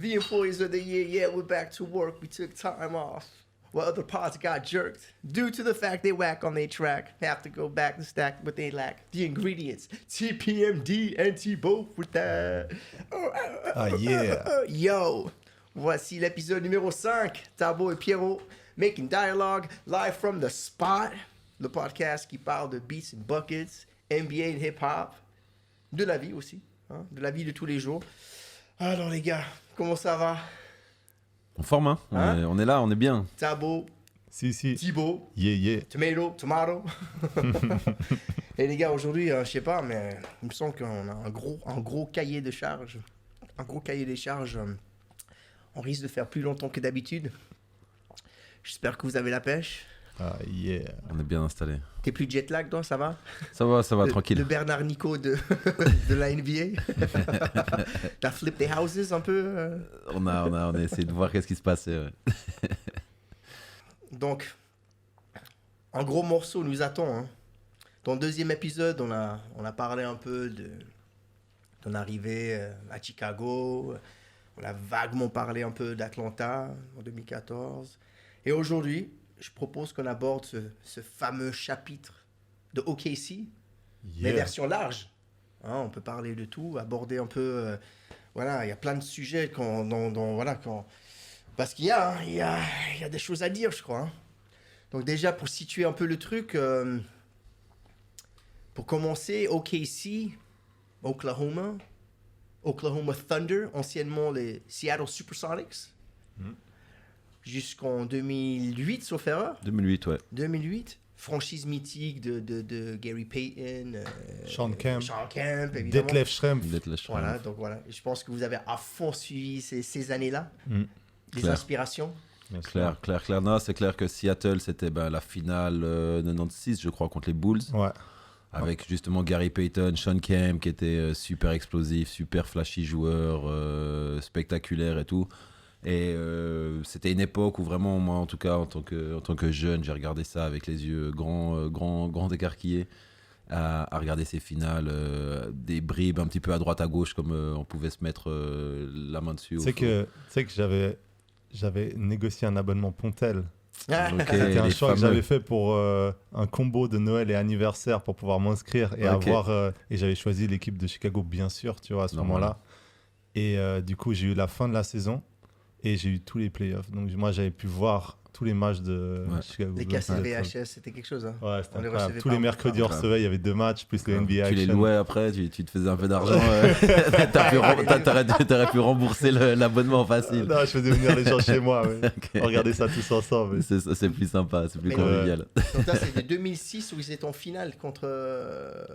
The employees of the year, yeah, we're back to work. We took time off. While other pods got jerked due to the fact they whack on their track. Have to go back to stack, but they lack the ingredients. TPMD and T-Bo with that. Yo, voici l'épisode numéro 5. Tabo et Pierrot making dialogue live from the spot. Le podcast qui parle de beats and buckets, NBA et hip-hop. De la vie aussi, hein, de la vie de tous les jours. Alors les gars, comment ça va? En forme, hein, on est là, on est bien. Tabo, Si. Thibaut, Yeah. tomato. Et les gars, aujourd'hui, je sais pas, mais il me semble qu'on a un gros cahier de charges. Un gros cahier des charges. On risque de faire plus longtemps que d'habitude. J'espère que vous avez la pêche. Yeah. On est bien installé. T'es plus jet lag, toi, ça va? Ça va, tranquille. Le Bernard Nico de la NBA. T'as flip des houses un peu On a essayé de voir qu'est-ce qui se passait. Ouais. Donc, un gros morceau nous attend. Hein. Dans le deuxième épisode, on a parlé un peu de ton arrivée à Chicago. On a vaguement parlé un peu d'Atlanta en 2014. Et aujourd'hui, je propose qu'on aborde ce fameux chapitre de OKC, mais version large. Hein, on peut parler de tout, aborder un peu... voilà, il y a plein de sujets parce qu'il y a des choses à dire, je crois. Hein. Donc déjà, pour situer un peu le truc, pour commencer, OKC, Oklahoma Thunder, anciennement les Seattle Supersonics, jusqu'en 2008, sauf erreur. 2008, ouais. 2008, franchise mythique de Gary Payton, Sean Kemp, évidemment. Detlef Schrempf. Voilà, donc voilà. Je pense que vous avez à fond suivi ces années-là, les Claire. inspirations. Claire. Non, c'est clair que Seattle, c'était la finale 96, je crois, contre les Bulls. Ouais. Avec justement Gary Payton, Sean Kemp, qui était super explosif, super flashy joueur, spectaculaire et tout. Et c'était une époque où vraiment, moi en tout cas, en tant que jeune, j'ai regardé ça avec les yeux grands écarquillés, à regarder ces finales, des bribes un petit peu à droite à gauche, comme on pouvait se mettre la main dessus. Tu sais que j'avais négocié un abonnement Pontel. Okay, C'était un les choix que fameux. j'avais fait pour un combo de Noël et anniversaire pour pouvoir m'inscrire et avoir. Et j'avais choisi l'équipe de Chicago, bien sûr, tu vois, à ce moment-là. Et du coup, j'ai eu la fin de la saison. Et j'ai eu tous les playoffs. Donc, moi, j'avais pu voir tous les matchs de Chicago. Les cassettes VHS, c'était quelque chose. Hein. Ouais, c'était On les incroyable. recevait Tous pas les en mercredis, on recevait. Il y avait 2 matchs, plus le NBA Tu Action. les louais après, tu te faisais un peu d'argent. T'aurais pu rembourser l'abonnement facile. Non, je faisais venir les gens chez moi. Ouais. Okay. On regardait ça tous ensemble. C'est plus sympa, c'est plus Mais convivial. Donc là, c'est de 2006 où ils étaient en finale contre...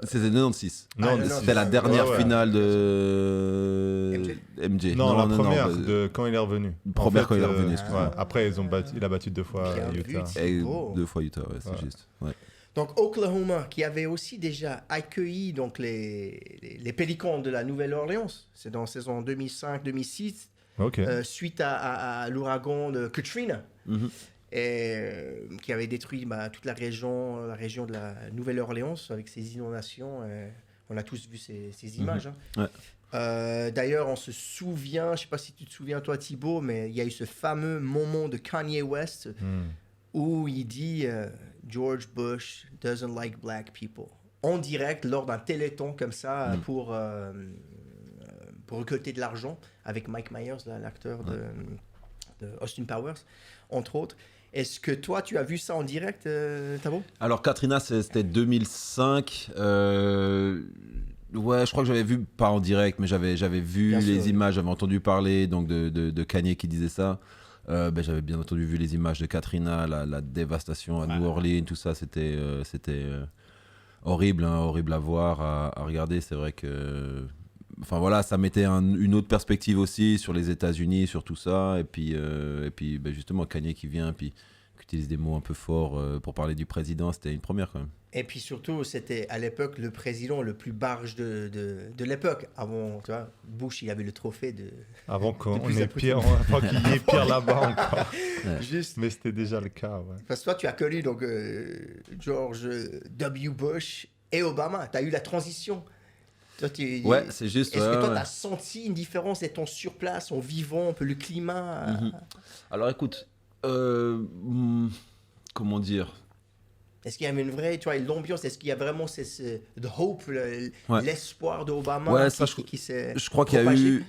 C'était 96. Non, C'était la dernière finale de MJ. Non, la première de quand il est revenu. Première quand il est revenu, ouais. Après, il a battu 2 fois Bien vu, Utah. Et Thibaut. 2 fois Utah, ouais, c'est juste. Ouais. Donc Oklahoma, qui avait aussi déjà accueilli donc, les Pélicans de la Nouvelle-Orléans, c'est dans la saison 2005-2006, Ok. suite à l'ouragan de Katrina, qui avait détruit toute la région de la Nouvelle-Orléans avec ses inondations. On a tous vu ces images. Hein. Ouais. D'ailleurs, on se souvient, je ne sais pas si tu te souviens toi Thibaut, mais il y a eu ce fameux moment de Kanye West où il dit George Bush doesn't like black people. En direct, lors d'un téléthon comme ça, pour récolter de l'argent avec Mike Myers, l'acteur de Austin Powers, entre autres. Est-ce que toi, tu as vu ça en direct, Tabo? Alors, Katrina, c'était 2005. Ouais, je crois que j'avais vu, pas en direct, mais j'avais vu Bien les sûr. images, j'avais entendu parler donc de Kanye qui disait ça. J'avais bien entendu vu les images de Katrina, la dévastation à New Orleans, tout ça, c'était horrible, hein, horrible à voir, à regarder. C'est vrai que, enfin voilà, ça mettait une autre perspective aussi sur les États-Unis, sur tout ça, et puis justement Kanye qui vient, puis qui utilise des mots un peu forts pour parler du président, c'était une première quand même. Et puis surtout, c'était à l'époque le président le plus barge de l'époque. Avant, tu vois, Bush, il avait le trophée de... Avant qu'on plus ait pire, avant qu'il y ait pire là-bas encore. Juste. Mais c'était déjà le cas, ouais. Parce que toi, tu as connu donc, George W. Bush et Obama. Tu as eu la transition. Toi, Ouais, c'est juste. Est-ce que toi, ouais. tu as senti une différence étant sur place, en vivant un peu le climat Alors écoute, comment dire? Est-ce qu'il y avait une vraie, tu vois, l'ambiance? Est-ce qu'il y a vraiment the hope, Ouais. l'espoir d'Obama Ouais, ça, qui s'est je crois qu'il y a propagé? eu,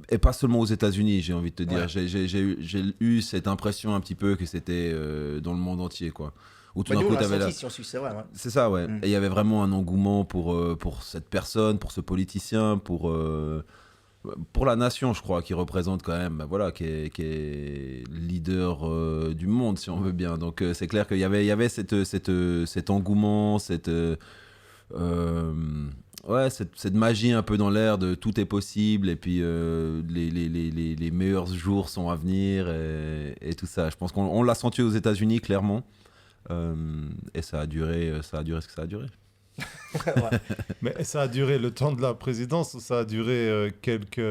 et pas seulement aux États-Unis, j'ai envie de te dire. Ouais. J'ai eu cette impression un petit peu que c'était dans le monde entier, quoi. Où tout Bah, d'un nous, on coup, l'a t'avais senti si on suit, c'est vrai. Ouais. C'est ça, ouais. Mm. Et il y avait vraiment un engouement pour cette personne, pour ce politicien, pour la nation, je crois, qui représente quand même, bah, voilà, qui est leader du monde, si on veut bien. Donc c'est clair qu'il y avait cet engouement, cette magie un peu dans l'air de tout est possible et puis les meilleurs jours sont à venir et tout ça. Je pense qu'on l'a senti aux États-Unis clairement et ça a duré ce que ça a duré. Ouais. Mais ça a duré le temps de la présidence ou ça a duré quelques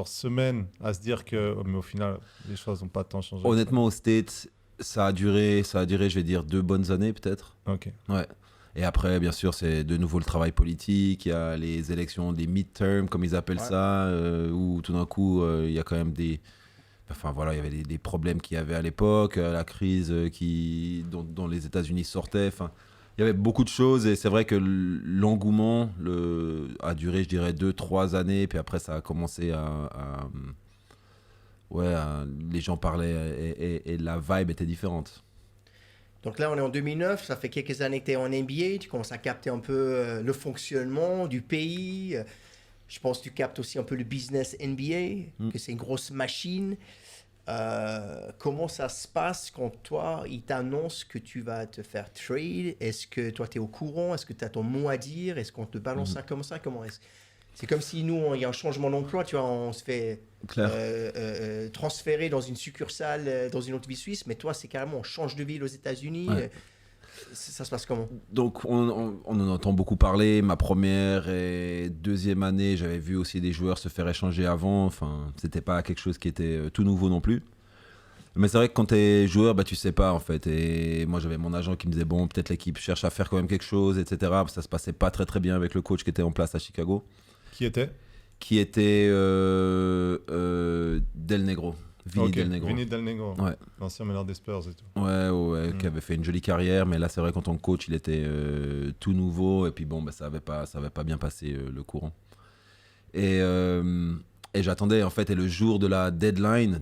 semaines à se dire que mais au final les choses n'ont pas tant changé. Honnêtement, aux States, ça a duré, je vais dire, 2 bonnes années peut-être. Ok. Ouais. Et après, bien sûr, c'est de nouveau le travail politique. Il y a les élections, des midterms, comme ils appellent ça, où tout d'un coup, il y a quand même Enfin voilà, il y avait des problèmes qu'il y avait à l'époque, la crise dont les États-Unis sortaient. Enfin, il y avait beaucoup de choses et c'est vrai que l'engouement a duré, je dirais, 2-3 années. Puis après, ça a commencé les gens parlaient et la vibe était différente. Donc là, on est en 2009, ça fait quelques années que tu es en NBA, tu commences à capter un peu le fonctionnement du pays. Je pense que tu captes aussi un peu le business NBA, que c'est une grosse machine. Comment ça se passe quand toi, ils t'annoncent que tu vas te faire trade? Est-ce que toi, tu es au courant? Est-ce que tu as ton mot à dire? Est-ce qu'on te balance ça comme ça? Comment est-ce? C'est comme si nous, il y a un changement d'emploi, tu vois, on se fait transférer dans une succursale dans une autre ville suisse, mais toi, c'est carrément, on change de ville aux États-Unis. Ouais. Ça se passe comment? Donc, on en entend beaucoup parler. Ma première et deuxième année, j'avais vu aussi des joueurs se faire échanger avant. Enfin, c'était pas quelque chose qui était tout nouveau non plus. Mais c'est vrai que quand t'es joueur, bah, tu sais pas en fait. Et moi, j'avais mon agent qui me disait bon, peut-être l'équipe cherche à faire quand même quelque chose, etc. Ça se passait pas très très bien avec le coach qui était en place à Chicago. Qui était Del Negro. Vinny Del Negro. Vinny Del Negro, Ouais. l'ancien meneur des Spurs et tout. Ouais, qui avait fait une jolie carrière, mais là c'est vrai qu'en tant que coach il était tout nouveau et puis bon, bah, ça avait pas bien passé le courant. Et j'attendais en fait, et le jour de la deadline,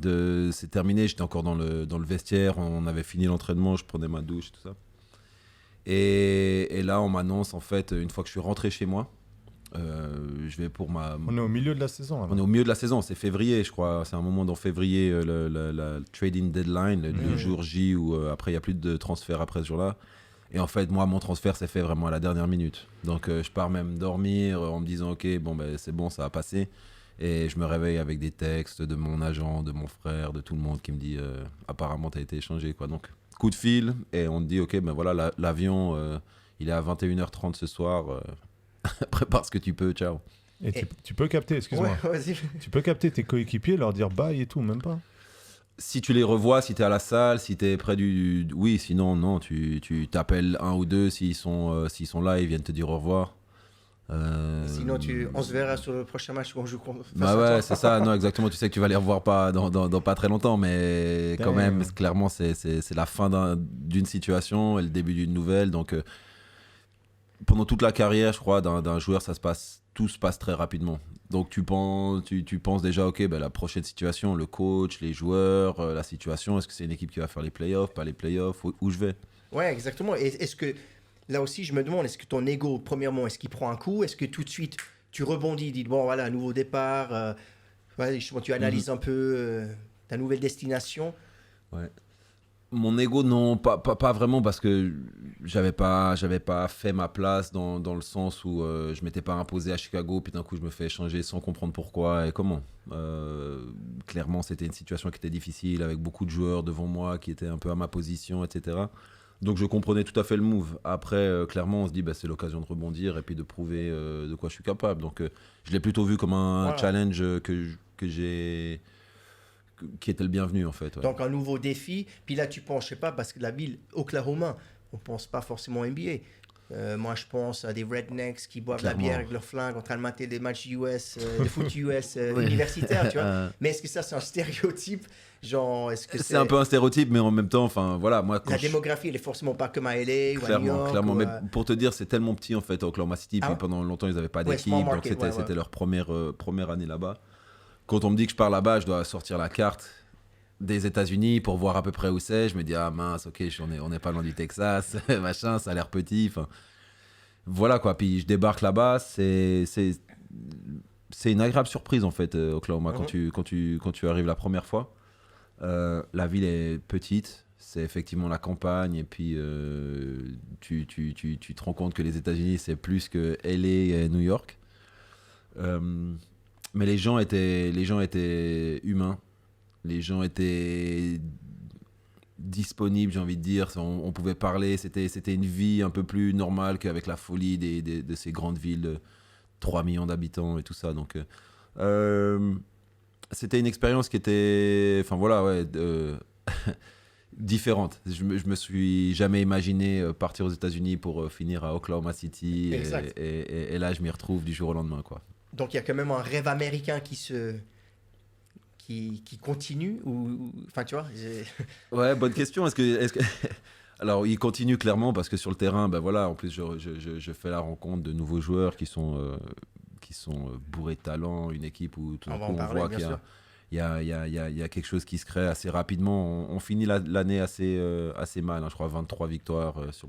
c'est terminé, j'étais encore dans le vestiaire, on avait fini l'entraînement, je prenais ma douche, tout ça. Et là on m'annonce en fait, une fois que je suis rentré chez moi, je vais pour On est au milieu de la saison. Alors. On est au milieu de la saison, c'est février, je crois. C'est un moment dans février, la trading deadline, le jour J où après il n'y a plus de transfert après ce jour-là. Et en fait, moi, mon transfert s'est fait vraiment à la dernière minute. Donc je pars même dormir en me disant ok, bon, ben, c'est bon, ça va passer. Et je me réveille avec des textes de mon agent, de mon frère, de tout le monde qui me dit apparemment tu as été échangé, quoi. Donc coup de fil et on te dit ok, ben voilà, l'avion il est à 21h30 ce soir. Prépare ce que tu peux, ciao. Et tu peux capter, excuse-moi. Ouais, vas-y. Tu peux capter tes coéquipiers, leur dire bye et tout, même pas. Si tu les revois, si tu es à la salle, si tu es près du... Oui, sinon, non, tu t'appelles un ou deux s'ils sont là, ils viennent te dire au revoir. Sinon, on se verra sur le prochain match où on joue contre. Bah ouais, c'est ça, non, exactement. Tu sais que tu vas les revoir pas dans pas très longtemps, mais quand même, clairement, c'est la fin d'une situation et le début d'une nouvelle. Donc, pendant toute la carrière, je crois, d'un joueur, tout se passe très rapidement. Donc tu penses déjà, ok, ben, la prochaine situation, le coach, les joueurs, la situation, est-ce que c'est une équipe qui va faire les playoffs, pas les playoffs, où je vais? Ouais, exactement. Et est-ce que, là aussi, je me demande, est-ce que ton ego, premièrement, est-ce qu'il prend un coup? Est-ce que tout de suite, tu rebondis, dis, bon, voilà, nouveau départ, justement, tu analyses un peu ta nouvelle destination? Ouais. Mon ego, non, pas vraiment, parce que j'avais pas fait ma place dans le sens où je m'étais pas imposé à Chicago, puis d'un coup je me fais échanger sans comprendre pourquoi et comment. Clairement, c'était une situation qui était difficile, avec beaucoup de joueurs devant moi qui étaient un peu à ma position, etc. Donc je comprenais tout à fait le move. Après, clairement, on se dit, bah, c'est l'occasion de rebondir et puis de prouver de quoi je suis capable. Donc je l'ai plutôt vu comme un challenge qui était le bienvenu en fait. Ouais. Donc un nouveau défi. Puis là, tu penses, je sais pas, parce que la ville Oklahoma, on pense pas forcément NBA. Moi, je pense à des rednecks qui boivent Clairement. la bière avec leur flingue en train de mater des matchs US, de foot US universitaires, tu vois. Mais est-ce que ça, c'est un stéréotype? Genre, est-ce que c'est un peu un stéréotype, mais en même temps, enfin voilà, moi quand la démographie, elle est forcément pas comme à LA ou à New York. Clairement, ou mais à- pour te dire, c'est tellement petit en fait, Oklahoma City, Ah puis ouais? pendant longtemps ils n'avaient pas Ouais, d'équipe, small donc market, ouais. c'était leur première année là-bas. Quand on me dit que je pars là-bas, je dois sortir la carte des États-Unis pour voir à peu près où c'est. Je me dis, ah mince, ok, on n'est pas loin du Texas, machin, ça a l'air petit. Enfin, voilà quoi. Puis je débarque là-bas, c'est une agréable surprise en fait, Oklahoma, quand tu arrives la première fois. La ville est petite, c'est effectivement la campagne, et puis tu te rends compte que les États-Unis c'est plus que LA et New York. Mais les gens étaient humains. Les gens étaient disponibles, j'ai envie de dire. On pouvait parler. C'était une vie un peu plus normale qu'avec la folie de ces grandes villes de 3 millions d'habitants et tout ça. Donc, c'était une expérience qui était, enfin voilà, ouais, différente. Je me suis jamais imaginé partir aux États-Unis pour finir à Oklahoma City. Exact. Et là, je m'y retrouve du jour au lendemain, quoi. Donc, il y a quand même un rêve américain qui continue enfin, tu vois. Ouais, bonne question. Est-ce que... Alors, il continue clairement parce que sur le terrain, ben voilà, en plus, je fais la rencontre de nouveaux joueurs qui sont bourrés de talent, une équipe où tout d'un coup, on voit qu'il y a quelque chose qui se crée assez rapidement. On finit l'année assez mal, hein, je crois 23 victoires sur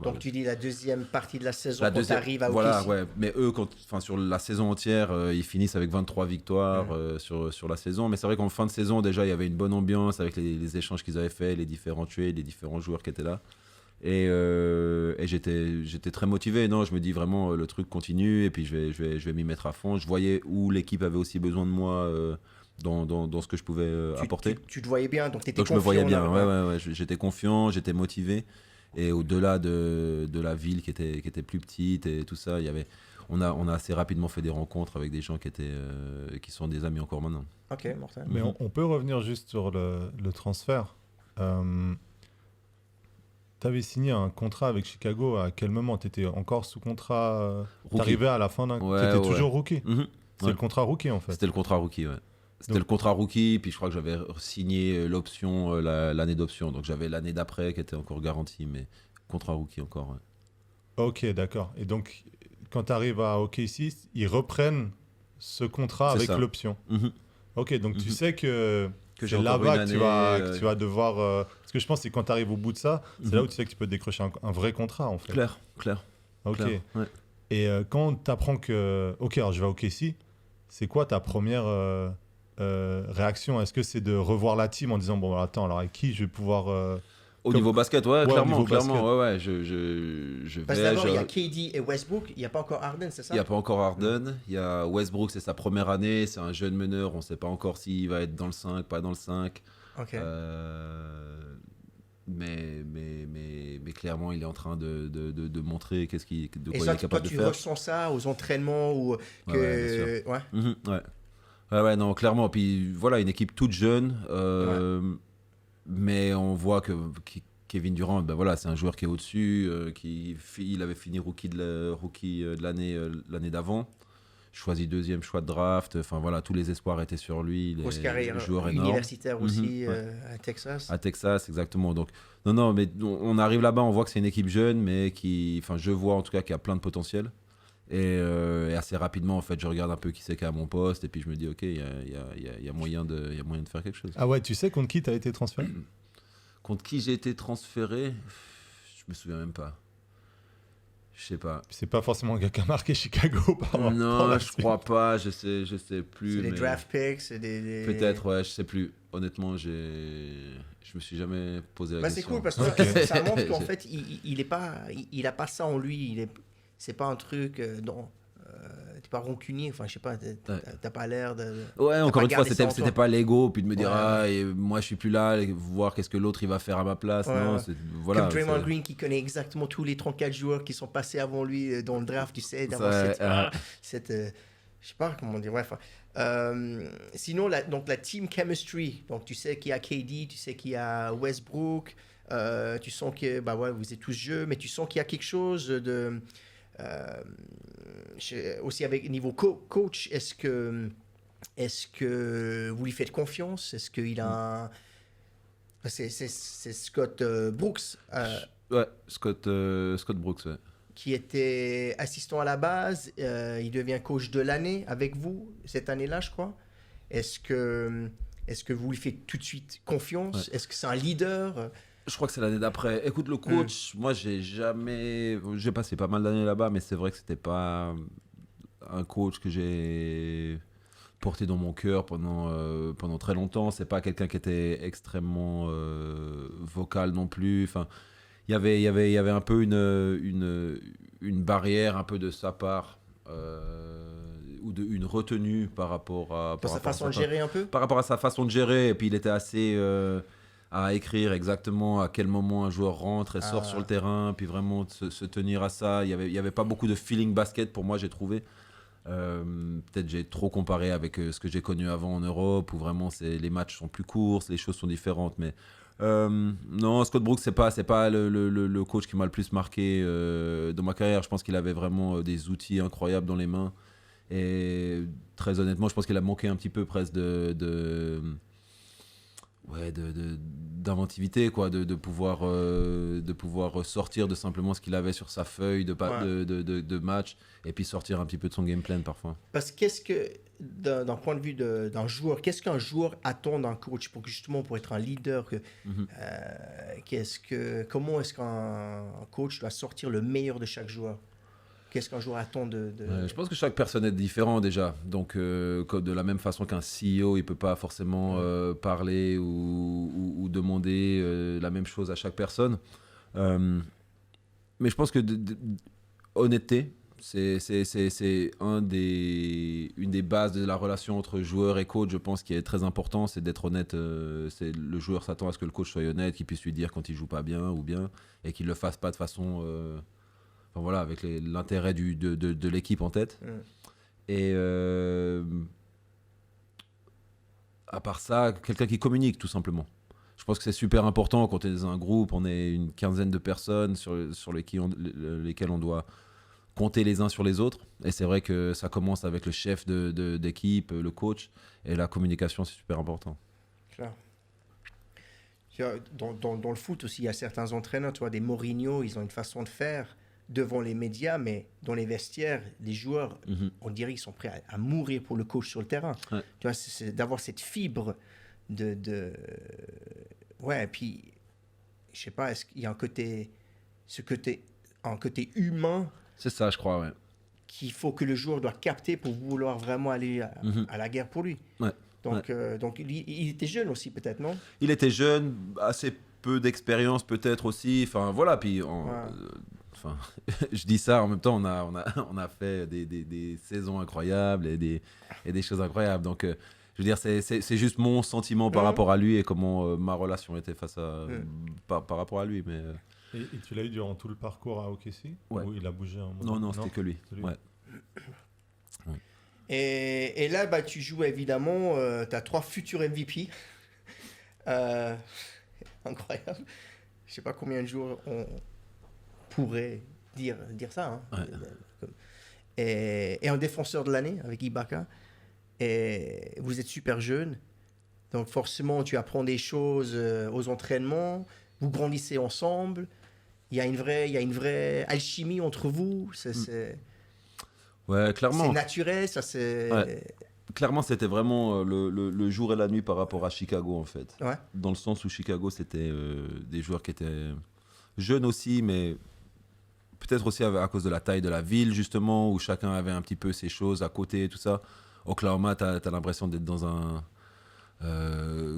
Donc, tu dis la deuxième partie de la saison, quand tu deuxième, arrives à voilà, OKC. ouais. Mais eux, sur la saison entière, ils finissent avec 23 victoires sur la saison. Mais c'est vrai qu'en fin de saison, déjà, il y avait une bonne ambiance avec les échanges qu'ils avaient faits, les différents trades, les différents joueurs qui étaient là. Et j'étais très motivé. Non, je me dis vraiment, le truc continue et puis je vais m'y mettre à fond. Je voyais où l'équipe avait aussi besoin de moi dans ce que je pouvais apporter. Tu te voyais bien, donc tu étais confiant. Donc je me voyais bien, là, ouais. J'étais confiant, j'étais motivé. Et au-delà de la ville qui était plus petite et tout ça, on a assez rapidement fait des rencontres avec des gens qui sont des amis encore maintenant. Ok, mortel. Mais on peut revenir juste sur le transfert. Tu avais signé un contrat avec Chicago. À quel moment tu étais encore sous contrat? T'arrivais à la fin d'un... Ouais, tu étais ouais. toujours rookie. C'est Ouais. le contrat rookie en fait. C'était le contrat rookie, ouais. C'était Donc- le contrat rookie, puis je crois que j'avais signé l'option, l'année d'option. Donc j'avais l'année d'après qui était encore garantie, mais contrat rookie encore, ouais. Ok, d'accord. Et donc, quand tu arrives à OKC, ils reprennent ce contrat C'est avec ça. l'option. Mhm. Ok, donc tu sais que Que c'est j'ai encore là-bas une que tu vas devoir... Parce que je pense que quand tu arrives au bout de ça, c'est là où tu sais que tu peux décrocher un vrai contrat en fait. Clair. Ok. Clair, ouais. Et quand tu apprends que... Ok, alors je vais à OKC, c'est quoi ta première réaction? Est-ce que c'est de revoir la team en disant, bon, attends, alors avec qui je vais pouvoir... Au niveau basket, ouais, Ouais, au clairement, niveau basket. ouais, je Parce que vais. d'abord, il y a KD et Westbrook, il n'y a pas encore Harden, c'est ça? Il n'y a pas encore Harden, il y a Westbrook, c'est sa première année, c'est un jeune meneur, on ne sait pas encore s'il va être dans le 5, pas dans le 5. Ok. Mais clairement, il est en train de montrer de quoi Et il ça, est toi, capable de tu faire. ressens ça aux entraînements ou que... Ouais, bien Ouais. Mhm, ouais. Ouais, non, clairement. Puis voilà, une équipe toute jeune, mais on voit que Kevin Durant, ben voilà, c'est un joueur qui est au-dessus, il avait fini rookie de l'année d'avant, choisi deuxième choix de draft. Enfin voilà, tous les espoirs étaient sur lui. Grosse carrière joueur énorme. universitaire aussi Ouais. à Texas. À Texas, exactement. Donc, non, mais on arrive là-bas, on voit que c'est une équipe jeune, mais je vois en tout cas qu'il y a plein de potentiel. Et assez rapidement, en fait, je regarde un peu qui c'est qui est à mon poste, et puis je me dis, ok, il y a moyen de faire quelque chose. Ah ouais, tu sais contre qui tu as été transféré? Contre qui j'ai été transféré, je me souviens même pas. Je sais pas. C'est pas forcément un gars qui a marqué Chicago par Non, la je suite. crois pas, je sais plus. C'est des mais draft picks, c'est des... Peut-être, ouais, je sais plus. Honnêtement, je me suis jamais posé la Bah, c'est question. cool parce que Ok. ça montre qu'en fait, il a pas ça en lui. C'est pas un truc dont t'es pas rancunier. Enfin, je sais pas, t'as pas l'air de... Ouais, encore pas une fois, gardé ça en c'était toi. pas l'ego, puis de me dire, Ouais. et moi je suis plus là, et voir qu'est-ce que l'autre il va faire à ma place. Ouais, Non, ouais. voilà. Comme Draymond c'est- Green qui connaît exactement tous les 34 joueurs qui sont passés avant lui dans le draft, tu sais, d'avoir Ça, cette je sais pas comment dire, bref. Sinon, donc la team chemistry, donc tu sais qu'il y a KD, tu sais qu'il y a Westbrook, Tu sens que vous êtes tous jeunes, mais tu sens qu'il y a quelque chose de... aussi avec niveau coach, est-ce que vous lui faites confiance? Est-ce qu'il a... C'est Scott Brooks. Ouais, Scott Brooks, ouais. Qui était assistant à la base. Il devient coach de l'année avec vous, cette année-là, je crois. Est-ce que vous lui faites tout de suite confiance? Ouais. Est-ce que c'est un leader? Je crois que c'est l'année d'après. Écoute, le coach, moi, j'ai passé pas mal d'années là-bas, mais c'est vrai que c'était pas un coach que j'ai porté dans mon cœur pendant très longtemps. C'est pas quelqu'un qui était extrêmement vocal non plus. Enfin, il y avait un peu une barrière un peu de sa part ou une retenue par rapport à sa façon de gérer un peu. Par rapport à sa façon de gérer, et puis il était assez à écrire exactement à quel moment un joueur rentre et sort sur le terrain, puis vraiment se tenir à ça. Il y avait pas beaucoup de feeling basket pour moi, j'ai trouvé. Peut-être j'ai trop comparé avec ce que j'ai connu avant en Europe, où vraiment les matchs sont plus courts, les choses sont différentes. Mais non, Scott Brooks, c'est pas le coach qui m'a le plus marqué dans ma carrière. Je pense qu'il avait vraiment des outils incroyables dans les mains. Et très honnêtement, je pense qu'il a manqué un petit peu presque d'inventivité, quoi, de pouvoir sortir de simplement ce qu'il avait sur sa feuille de match, et puis sortir un petit peu de son game plan parfois. Parce que qu'est-ce que, d'un point de vue d'un joueur, qu'est-ce qu'un joueur attend d'un coach pour être un leader? Comment est-ce qu'un coach doit sortir le meilleur de chaque joueur? Qu'est-ce qu'un joueur attend Je pense que chaque personne est différente déjà. Donc, de la même façon qu'un CEO, il ne peut pas forcément parler ou demander la même chose à chaque personne. Mais je pense que honnêteté, c'est une des bases de la relation entre joueur et coach, je pense, qui est très important. C'est d'être honnête. Le joueur s'attend à ce que le coach soit honnête, qu'il puisse lui dire quand il ne joue pas bien ou bien, et qu'il ne le fasse pas de façon... Enfin, voilà, avec l'intérêt de l'équipe en tête. Et à part ça, quelqu'un qui communique, tout simplement. Je pense que c'est super important quand on est dans un groupe, on est une quinzaine de personnes sur lesquelles on doit compter les uns sur les autres. Et c'est vrai que ça commence avec le chef d'équipe, le coach, et la communication, c'est super important. Clair. Dans le foot aussi, il y a certains entraîneurs, tu vois, des Mourinho, ils ont une façon de faire devant les médias, mais dans les vestiaires, les joueurs, on dirait qu'ils sont prêts à mourir pour le coach sur le terrain. Ouais. Tu vois, c'est d'avoir cette fibre ouais, et puis, je sais pas, est-ce qu'il y a un côté humain. C'est ça, je crois, ouais. Qu'il faut que le joueur doit capter pour vouloir vraiment aller à la guerre pour lui. Ouais. Donc il était jeune aussi, peut-être, non? Il était jeune, assez peu d'expérience peut-être aussi. Enfin, voilà, puis... je dis ça, en même temps, on a fait des saisons incroyables et des choses incroyables. Donc, je veux dire, c'est juste mon sentiment par rapport à lui et comment ma relation était par rapport à lui. Mais, et tu l'as eu durant tout le parcours à OKC? Ouais. Ou il a bougé un moment? Non, c'était que lui. Ouais. Et là, tu joues évidemment, tu as 3 futurs MVP. Incroyable. Je sais pas combien de jours on pourrait dire ça. Hein. Ouais. Et un défenseur de l'année avec Ibaka. Et vous êtes super jeune. Donc forcément, tu apprends des choses aux entraînements. Vous grandissez ensemble. Il y a une vraie alchimie entre vous. Ouais, clairement. C'est naturel, ça c'est... Ouais. Clairement, c'était vraiment le jour et la nuit par rapport à Chicago, en fait. Ouais. Dans le sens où Chicago, c'était des joueurs qui étaient jeunes aussi, mais peut-être aussi à cause de la taille de la ville, justement, où chacun avait un petit peu ses choses à côté et tout ça. Oklahoma, t'as l'impression d'être dans un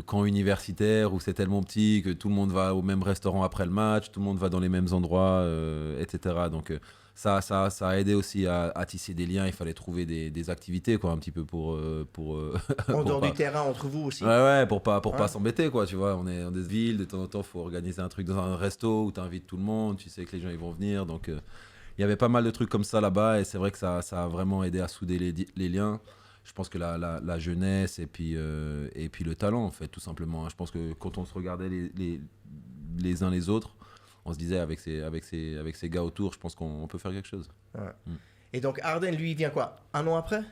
camp universitaire où c'est tellement petit que tout le monde va au même restaurant après le match, tout le monde va dans les mêmes endroits, etc. Donc ça a aidé aussi à tisser des liens. Il fallait trouver des activités, quoi, un petit peu pour en dehors du terrain, entre vous aussi. Ouais, pour pas s'embêter, quoi, tu vois. On est dans des villes, de temps en temps, il faut organiser un truc dans un resto où tu invites tout le monde, tu sais que les gens ils vont venir. Donc il y avait pas mal de trucs comme ça là-bas, et c'est vrai que ça a vraiment aidé à souder les liens. Je pense que la jeunesse et puis le talent, en fait, tout simplement. Je pense que quand on se regardait les uns les autres, on se disait avec ces gars autour, je pense qu'on peut faire quelque chose. Ouais. Et donc Harden, lui, il vient quoi, 1 an après?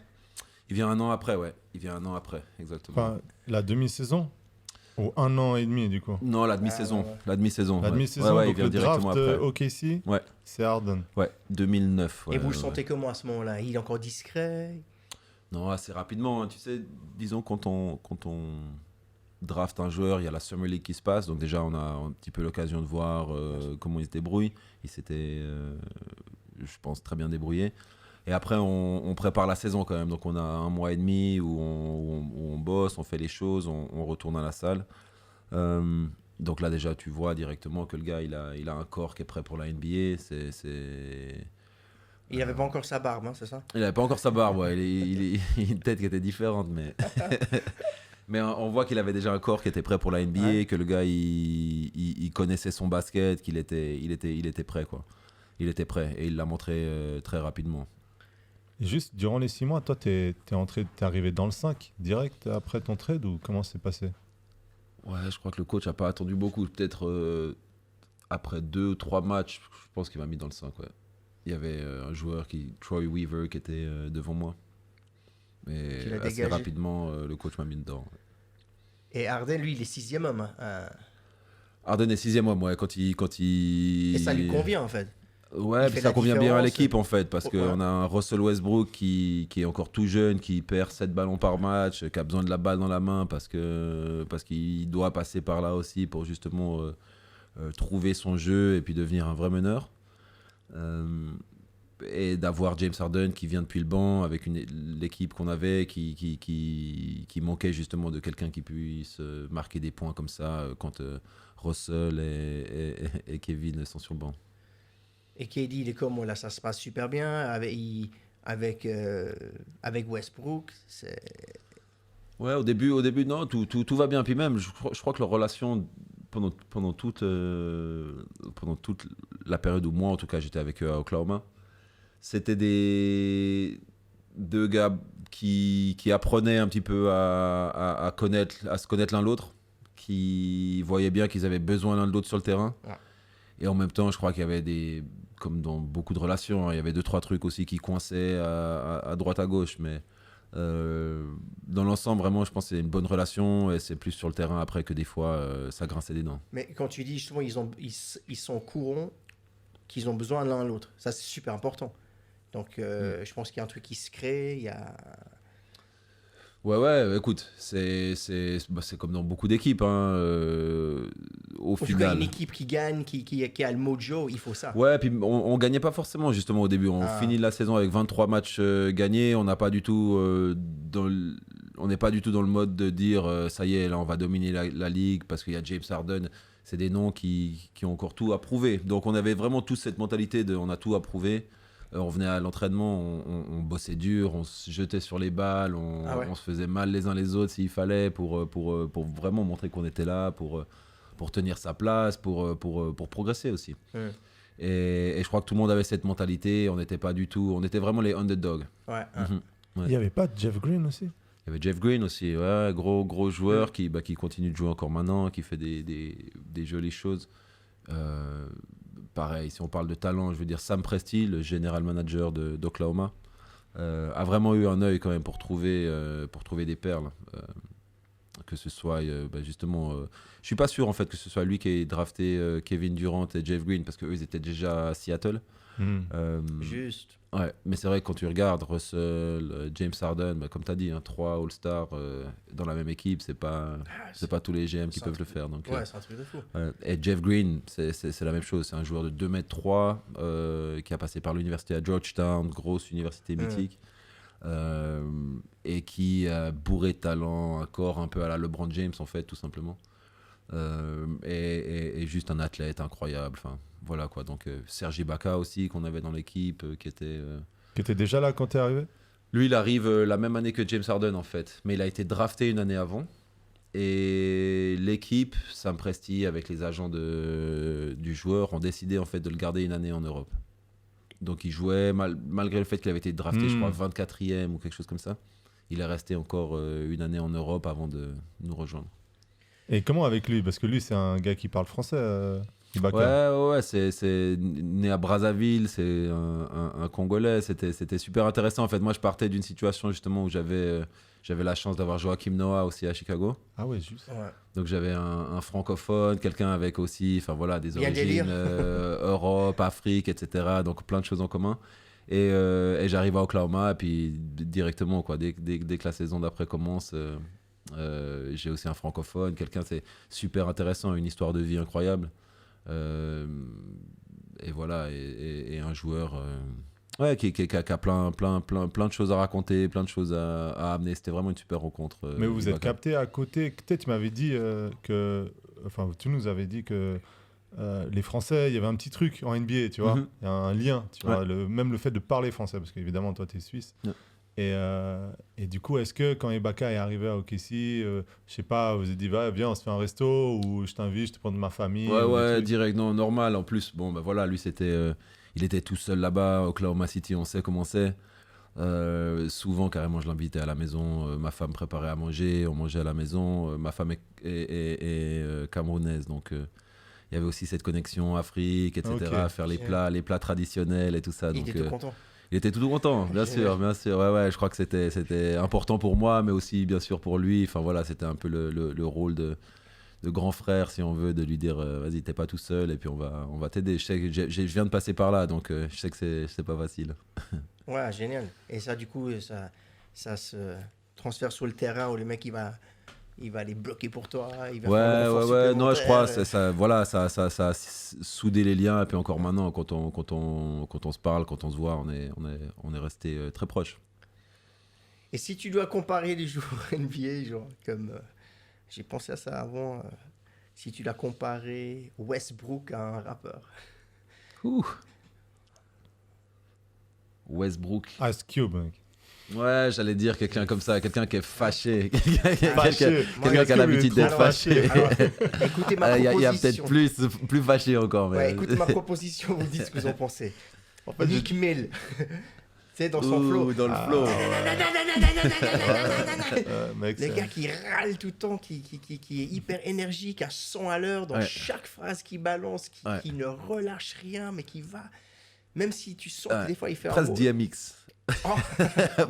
Il vient 1 an après, ouais. Il vient 1 an après, exactement. Enfin, la demi-saison ou 1 an et demi, du coup? Non, la demi-saison. ouais. La demi-saison. La ouais. demi-saison, Ouais, donc il vient le draft directement après. OKC, Ouais. c'est Harden. Ouais, 2009. Et vous le sentez comment à ce moment-là? Il est encore discret? Non, assez rapidement. Hein. Tu sais, disons, quand on draft un joueur, il y a la Summer League qui se passe. Donc déjà, on a un petit peu l'occasion de voir comment il se débrouille. Il s'était, je pense, très bien débrouillé. Et après, on prépare la saison quand même. Donc on a 1 mois et demi où on bosse, on fait les choses, on retourne à la salle. Donc là, déjà, tu vois directement que le gars, il a un corps qui est prêt pour la NBA. Il n'avait pas encore sa barbe, hein, c'est ça? Il n'avait pas encore sa barbe, ouais. Il a une tête qui était différente, mais... mais on voit qu'il avait déjà un corps qui était prêt pour la NBA, ouais. Que le gars, il connaissait son basket, qu'il était prêt, quoi. Il était prêt, et il l'a montré très rapidement. Et juste, durant les 6 mois, toi, t'es arrivé dans le 5, direct après ton trade, ou comment c'est passé? Ouais, je crois que le coach n'a pas attendu beaucoup. Peut-être après 2 ou 3 matchs, je pense qu'il m'a mis dans le 5, ouais. Il y avait un joueur, Troy Weaver, qui était devant moi. Mais assez rapidement, le coach m'a mis dedans. Et Harden, lui, il est 6e homme. Harden est 6e homme, ouais, quand il... Et ça lui convient, en fait. Ouais, ça convient bien à l'équipe, en fait, parce qu'on a un Russell Westbrook qui est encore tout jeune, qui perd 7 ballons par match, qui a besoin de la balle dans la main, parce qu'il doit passer par là aussi pour justement trouver son jeu et puis devenir un vrai meneur. Et d'avoir James Harden qui vient depuis le banc avec l'équipe qu'on avait qui manquait justement de quelqu'un qui puisse marquer des points comme ça quand Russell et Kevin sont sur le banc. Et KD, il est comme là, ça se passe super bien avec Westbrook. Ouais, au début non, tout va bien. Puis même, je crois que leur relation pendant toute la période où moi, en tout cas, j'étais avec eux à Oklahoma, c'était deux gars qui apprenaient un petit peu à se connaître l'un l'autre, qui voyaient bien qu'ils avaient besoin l'un de l'autre sur le terrain. Ouais. Et en même temps, je crois qu'il y avait comme dans beaucoup de relations, hein, il y avait 2-3 trucs aussi qui coinçaient à droite à gauche, mais dans l'ensemble, vraiment, je pense que c'est une bonne relation et c'est plus sur le terrain après que des fois ça grinçait des dents. Mais quand tu dis justement ils sont au courant qu'ils ont besoin l'un de l'autre, ça c'est super important. Donc je pense qu'il y a un truc qui se crée, il y a... Ouais, écoute, c'est comme dans beaucoup d'équipes. Hein, au final. Une équipe qui gagne, qui a le mojo, il faut ça. Ouais, puis on gagnait pas forcément justement au début. On finit la saison avec 23 matchs gagnés. On n'a pas du tout on n'est pas du tout dans le mode de dire ça y est, là on va dominer la ligue parce qu'il y a James Harden. C'est des noms qui ont encore tout à prouver. Donc on avait vraiment tous cette mentalité de on a tout à prouver. On venait à l'entraînement, on bossait dur, on se jetait sur les balles, on se faisait mal les uns les autres s'il fallait pour vraiment montrer qu'on était là, pour tenir sa place, pour progresser aussi. Et je crois que tout le monde avait cette mentalité, on n'était pas du tout, on était vraiment les underdogs. Ouais. Il n'y avait pas Jeff Green aussi? Il y avait Jeff Green aussi, ouais, gros joueur qui continue de jouer encore maintenant, qui fait des jolies choses. Pareil, si on parle de talent, je veux dire Sam Presti, le general manager d'Oklahoma, a vraiment eu un œil quand même pour trouver des perles. Que ce soit justement, je suis pas sûr en fait que ce soit lui qui ait drafté Kevin Durant et Jeff Green parce qu'eux ils étaient déjà à Seattle. Juste. Ouais, mais c'est vrai que quand tu regardes Russell, James Harden, comme tu as dit, 3 All-Stars dans la même équipe, c'est pas tous les GM qui peuvent le faire. Donc, ouais, c'est un truc de fou. Et Jeff Green, c'est la même chose. C'est un joueur de 2m3 qui a passé par l'université à Georgetown, grosse université mythique, et qui a bourré de talent, un corps un peu à la LeBron James en fait, tout simplement. Et juste un athlète incroyable. Enfin, voilà quoi. Donc Serge Ibaka aussi qu'on avait dans l'équipe qui était déjà là quand t'es arrivé? Lui il arrive la même année que James Harden en fait, mais il a été drafté une année avant et l'équipe Sam Presti avec les agents du joueur ont décidé en fait de le garder une année en Europe. Donc il jouait malgré le fait qu'il avait été drafté je crois 24e ou quelque chose comme ça. Il est resté encore une année en Europe avant de nous rejoindre. Et comment avec lui? Parce que lui, c'est un gars qui parle français, Ibaka. Ouais, c'est né à Brazzaville, c'est un Congolais. C'était super intéressant. En fait, moi, je partais d'une situation justement où j'avais la chance d'avoir Joachim Noah aussi à Chicago. Ah ouais, juste. Ouais. Donc j'avais un francophone, quelqu'un avec aussi, enfin voilà, des Bien origines délire. Europe, Afrique, etc. Donc plein de choses en commun. Et j'arrive à Oklahoma et puis directement, quoi, dès que la saison d'après commence, j'ai aussi un francophone, quelqu'un, c'est super intéressant, une histoire de vie incroyable. Et voilà, et un joueur ouais, qui a plein de choses à raconter, plein de choses à amener. C'était vraiment une super rencontre. Mais vous êtes Ibaka. capté à côté. Peut-être tu m'avais dit que. Enfin, tu nous avais dit que les Français, il y avait un petit truc en NBA, tu vois. Mhm. Il y a un lien, tu Ouais. vois. Même le fait de parler français, parce qu'évidemment, toi, tu es suisse. Ouais. Et du coup, est-ce que quand Ibaka est arrivé à OKC, je sais pas, vous vous êtes dit, va, viens, on se fait un resto, ou je t'invite, je te prends de ma famille. ou des Ouais, trucs. direct, non, normal. En plus, bon, bah voilà, lui, il était tout seul là-bas, à Oklahoma City, on sait comment c'est. Souvent, carrément, je l'invitais à la maison. Ma femme préparait à manger, on mangeait à la maison. Ma femme est camerounaise, donc il y avait aussi cette connexion Afrique, etc. Ok. Faire les Ok. plats traditionnels et tout ça. Il Donc, était tout content. il était tout content, bien sûr, bien sûr. Ouais, je crois que c'était important pour moi, mais aussi, bien sûr, pour lui. Enfin, voilà, c'était un peu le rôle de grand frère, si on veut, de lui dire vas-y, t'es pas tout seul et puis on va t'aider. Je sais que je viens de passer par là, donc je sais que c'est pas facile. Ouais, génial. Et ça, du coup, ça se transfère sur le terrain où le mec, il va aller bloquer pour toi. Il va faire le renfort Ouais. Non, je crois, supplémentaire. ça a soudé les liens. Et puis encore maintenant, quand on se parle, quand on se voit, on est resté très proches. Et si tu dois comparer les joueurs NBA, genre, comme j'ai pensé à ça avant, si tu l'as comparé Westbrook à un rappeur. Ouh. Westbrook. Ice Cube, mec. Ouais, j'allais dire quelqu'un comme ça, quelqu'un qui est fâché. Fâché. Quelqu'un qui a l'habitude d'être Alors, fâché. alors, écoutez ma Il y proposition. a peut-être plus fâché encore. Mais... Ouais, écoutez ma proposition, vous dites ce que vous en pensez. En fait, Nick Mill, tu sais, dans son flow. Dans le flow. mec, Le c'est- gars qui râle tout le temps, qui est hyper énergique, à 100 à l'heure dans Ouais. chaque phrase qu'il balance, Ouais. qui ne relâche rien, mais qui va. Même si tu sens que Ouais. des fois il fait Presque un mot. DMX. Oh.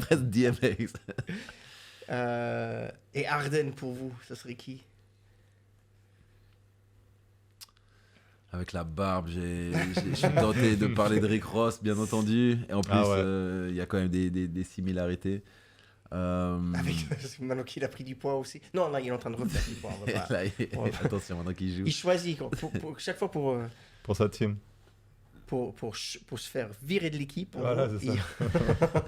Presque DMX. Et Harden pour vous, ce serait qui? Avec la barbe, je suis tenté de parler de Rick Ross, bien entendu. Et en plus, Ah ouais. il y a quand même des similarités. Avec maintenant qu'il a pris du poids aussi. Non, là il est en train de refaire du poids. On va pas- Là, on va- attention, maintenant qu'il joue. Il choisit chaque fois Pour sa team. pour se faire virer de l'équipe. en Voilà, gros, c'est ça.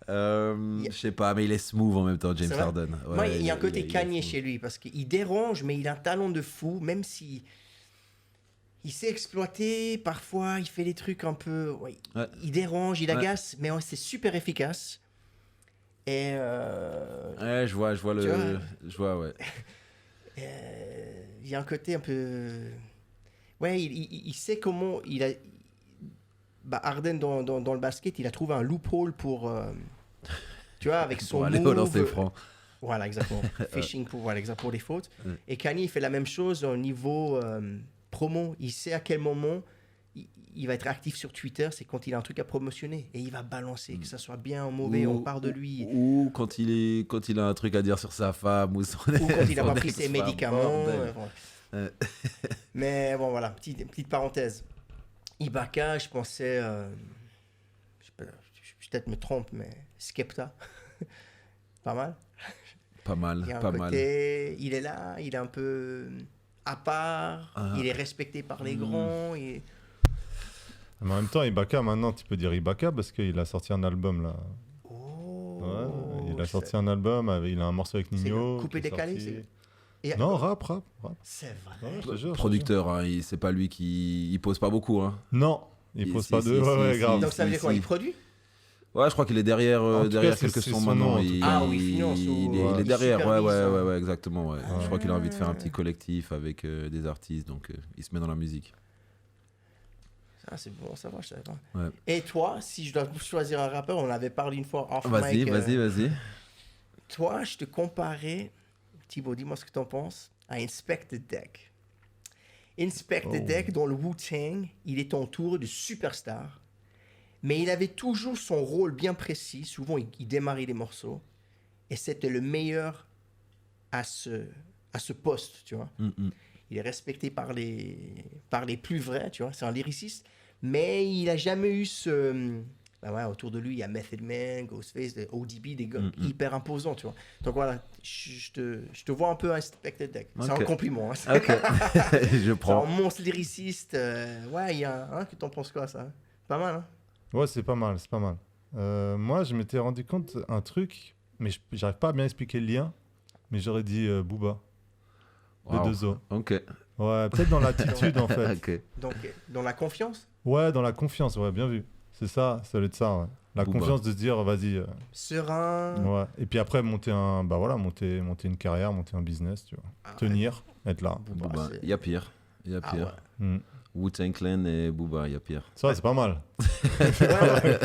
Je sais pas, mais il est smooth en même temps, James C'est vrai. Harden. Ouais, Moi, il y a un côté il est Kanye smooth. chez lui parce qu'il dérange, mais il a un talent de fou, même si il sait exploiter. Parfois, il fait des trucs un peu. Ouais, Ouais. Il dérange, il Ouais. agace, mais ouais, c'est super efficace. Et Ouais, je vois Tu vois je vois, ouais. il y a un côté un peu. Ouais, il sait comment. Bah, Harden, dans le basket, il a trouvé un loophole pour. Tu vois, avec son Pour aller au move. lancer franc. Voilà, exactement. Fishing pour les fautes. Ouais. Et Kanye, il fait la même chose au niveau promo. Il sait à quel moment il va être actif sur Twitter, c'est quand il a un truc à promotionner. Et il va balancer, que ça soit bien ou mauvais, on parle de lui. Ou quand il a un truc à dire sur sa femme ou son Ou quand il n'a son pas pris ses ex-femme, médicaments. bordel. Voilà. Mais bon, voilà, petite parenthèse. Ibaka, je pensais, je peut-être me trompe, mais Skepta, pas mal. Pas mal, Il y a un pas mal. côté, il est là, il est un peu à part, Ah. il est respecté par les grands. Et... Mais en même temps, Ibaka, maintenant, tu peux dire Ibaka parce qu'il a sorti un album là. Oh, Ouais, il a sorti un album, il a un morceau avec C'est Nino. le coupé qui est décalé, sorti. Et- Non, rap. C'est vrai. Ouais, je te jure, Producteur, hein, c'est pas lui qui il pose pas beaucoup. Hein. Non, il pose Si, pas si, de. si, Ouais, si, grave. Donc ça veut dire quoi? si. Il produit? Ouais, je crois qu'il est derrière, En tout derrière cas, c'est quelques son sons nom, maintenant. en tout Il, cas. Ah oui, il- finance il ou- est, il est il derrière, supervise, ouais, hein. ouais, exactement. Ouais. Je crois qu'il a envie de faire un petit collectif avec des artistes, donc il se met dans la musique. Ah, c'est bon, ça va, je savais pas. Ouais. Et toi, si je dois choisir un rappeur, on avait parlé une fois off Vas-y, mic. vas-y. Toi, je te comparais Thibaut, dis-moi ce que tu en penses, à Inspect the Deck. Inspect the Deck, dans le Wu-Tang, il est entouré de superstars, mais il avait toujours son rôle bien précis. Souvent, il démarrait les morceaux, et c'était le meilleur à ce poste, tu vois. Il est respecté par les plus vrais, tu vois. C'est un lyriciste, mais il n'a jamais eu ce... autour de lui, il y a Method Man, Ghostface, ODB, des gars hyper imposants, tu vois. Donc voilà, je te vois un peu Inspected Deck. C'est un compliment. Hein. Ok, je prends. C'est un monstre lyriciste. Il y a que t'en penses quoi, ça? Pas mal, hein? Ouais, c'est pas mal, c'est pas mal. Moi, je m'étais rendu compte un truc, mais j'arrive pas à bien expliquer le lien, mais j'aurais dit Booba. Wow. De 2O. Ok. Ouais, peut-être dans l'attitude, en fait. Ok. Donc, dans la confiance? Ouais, dans la confiance, ouais, bien vu. C'est ça doit être ça, ouais. La Booba. confiance de se dire, vas-y. Serein. Ouais. Et puis après, monter une carrière, monter un business, tu vois. Tenir, être là. Booba. Il y a pire. Ouais. Wu-Tang Clan et Booba, il y a pire. Ça, c'est pas mal.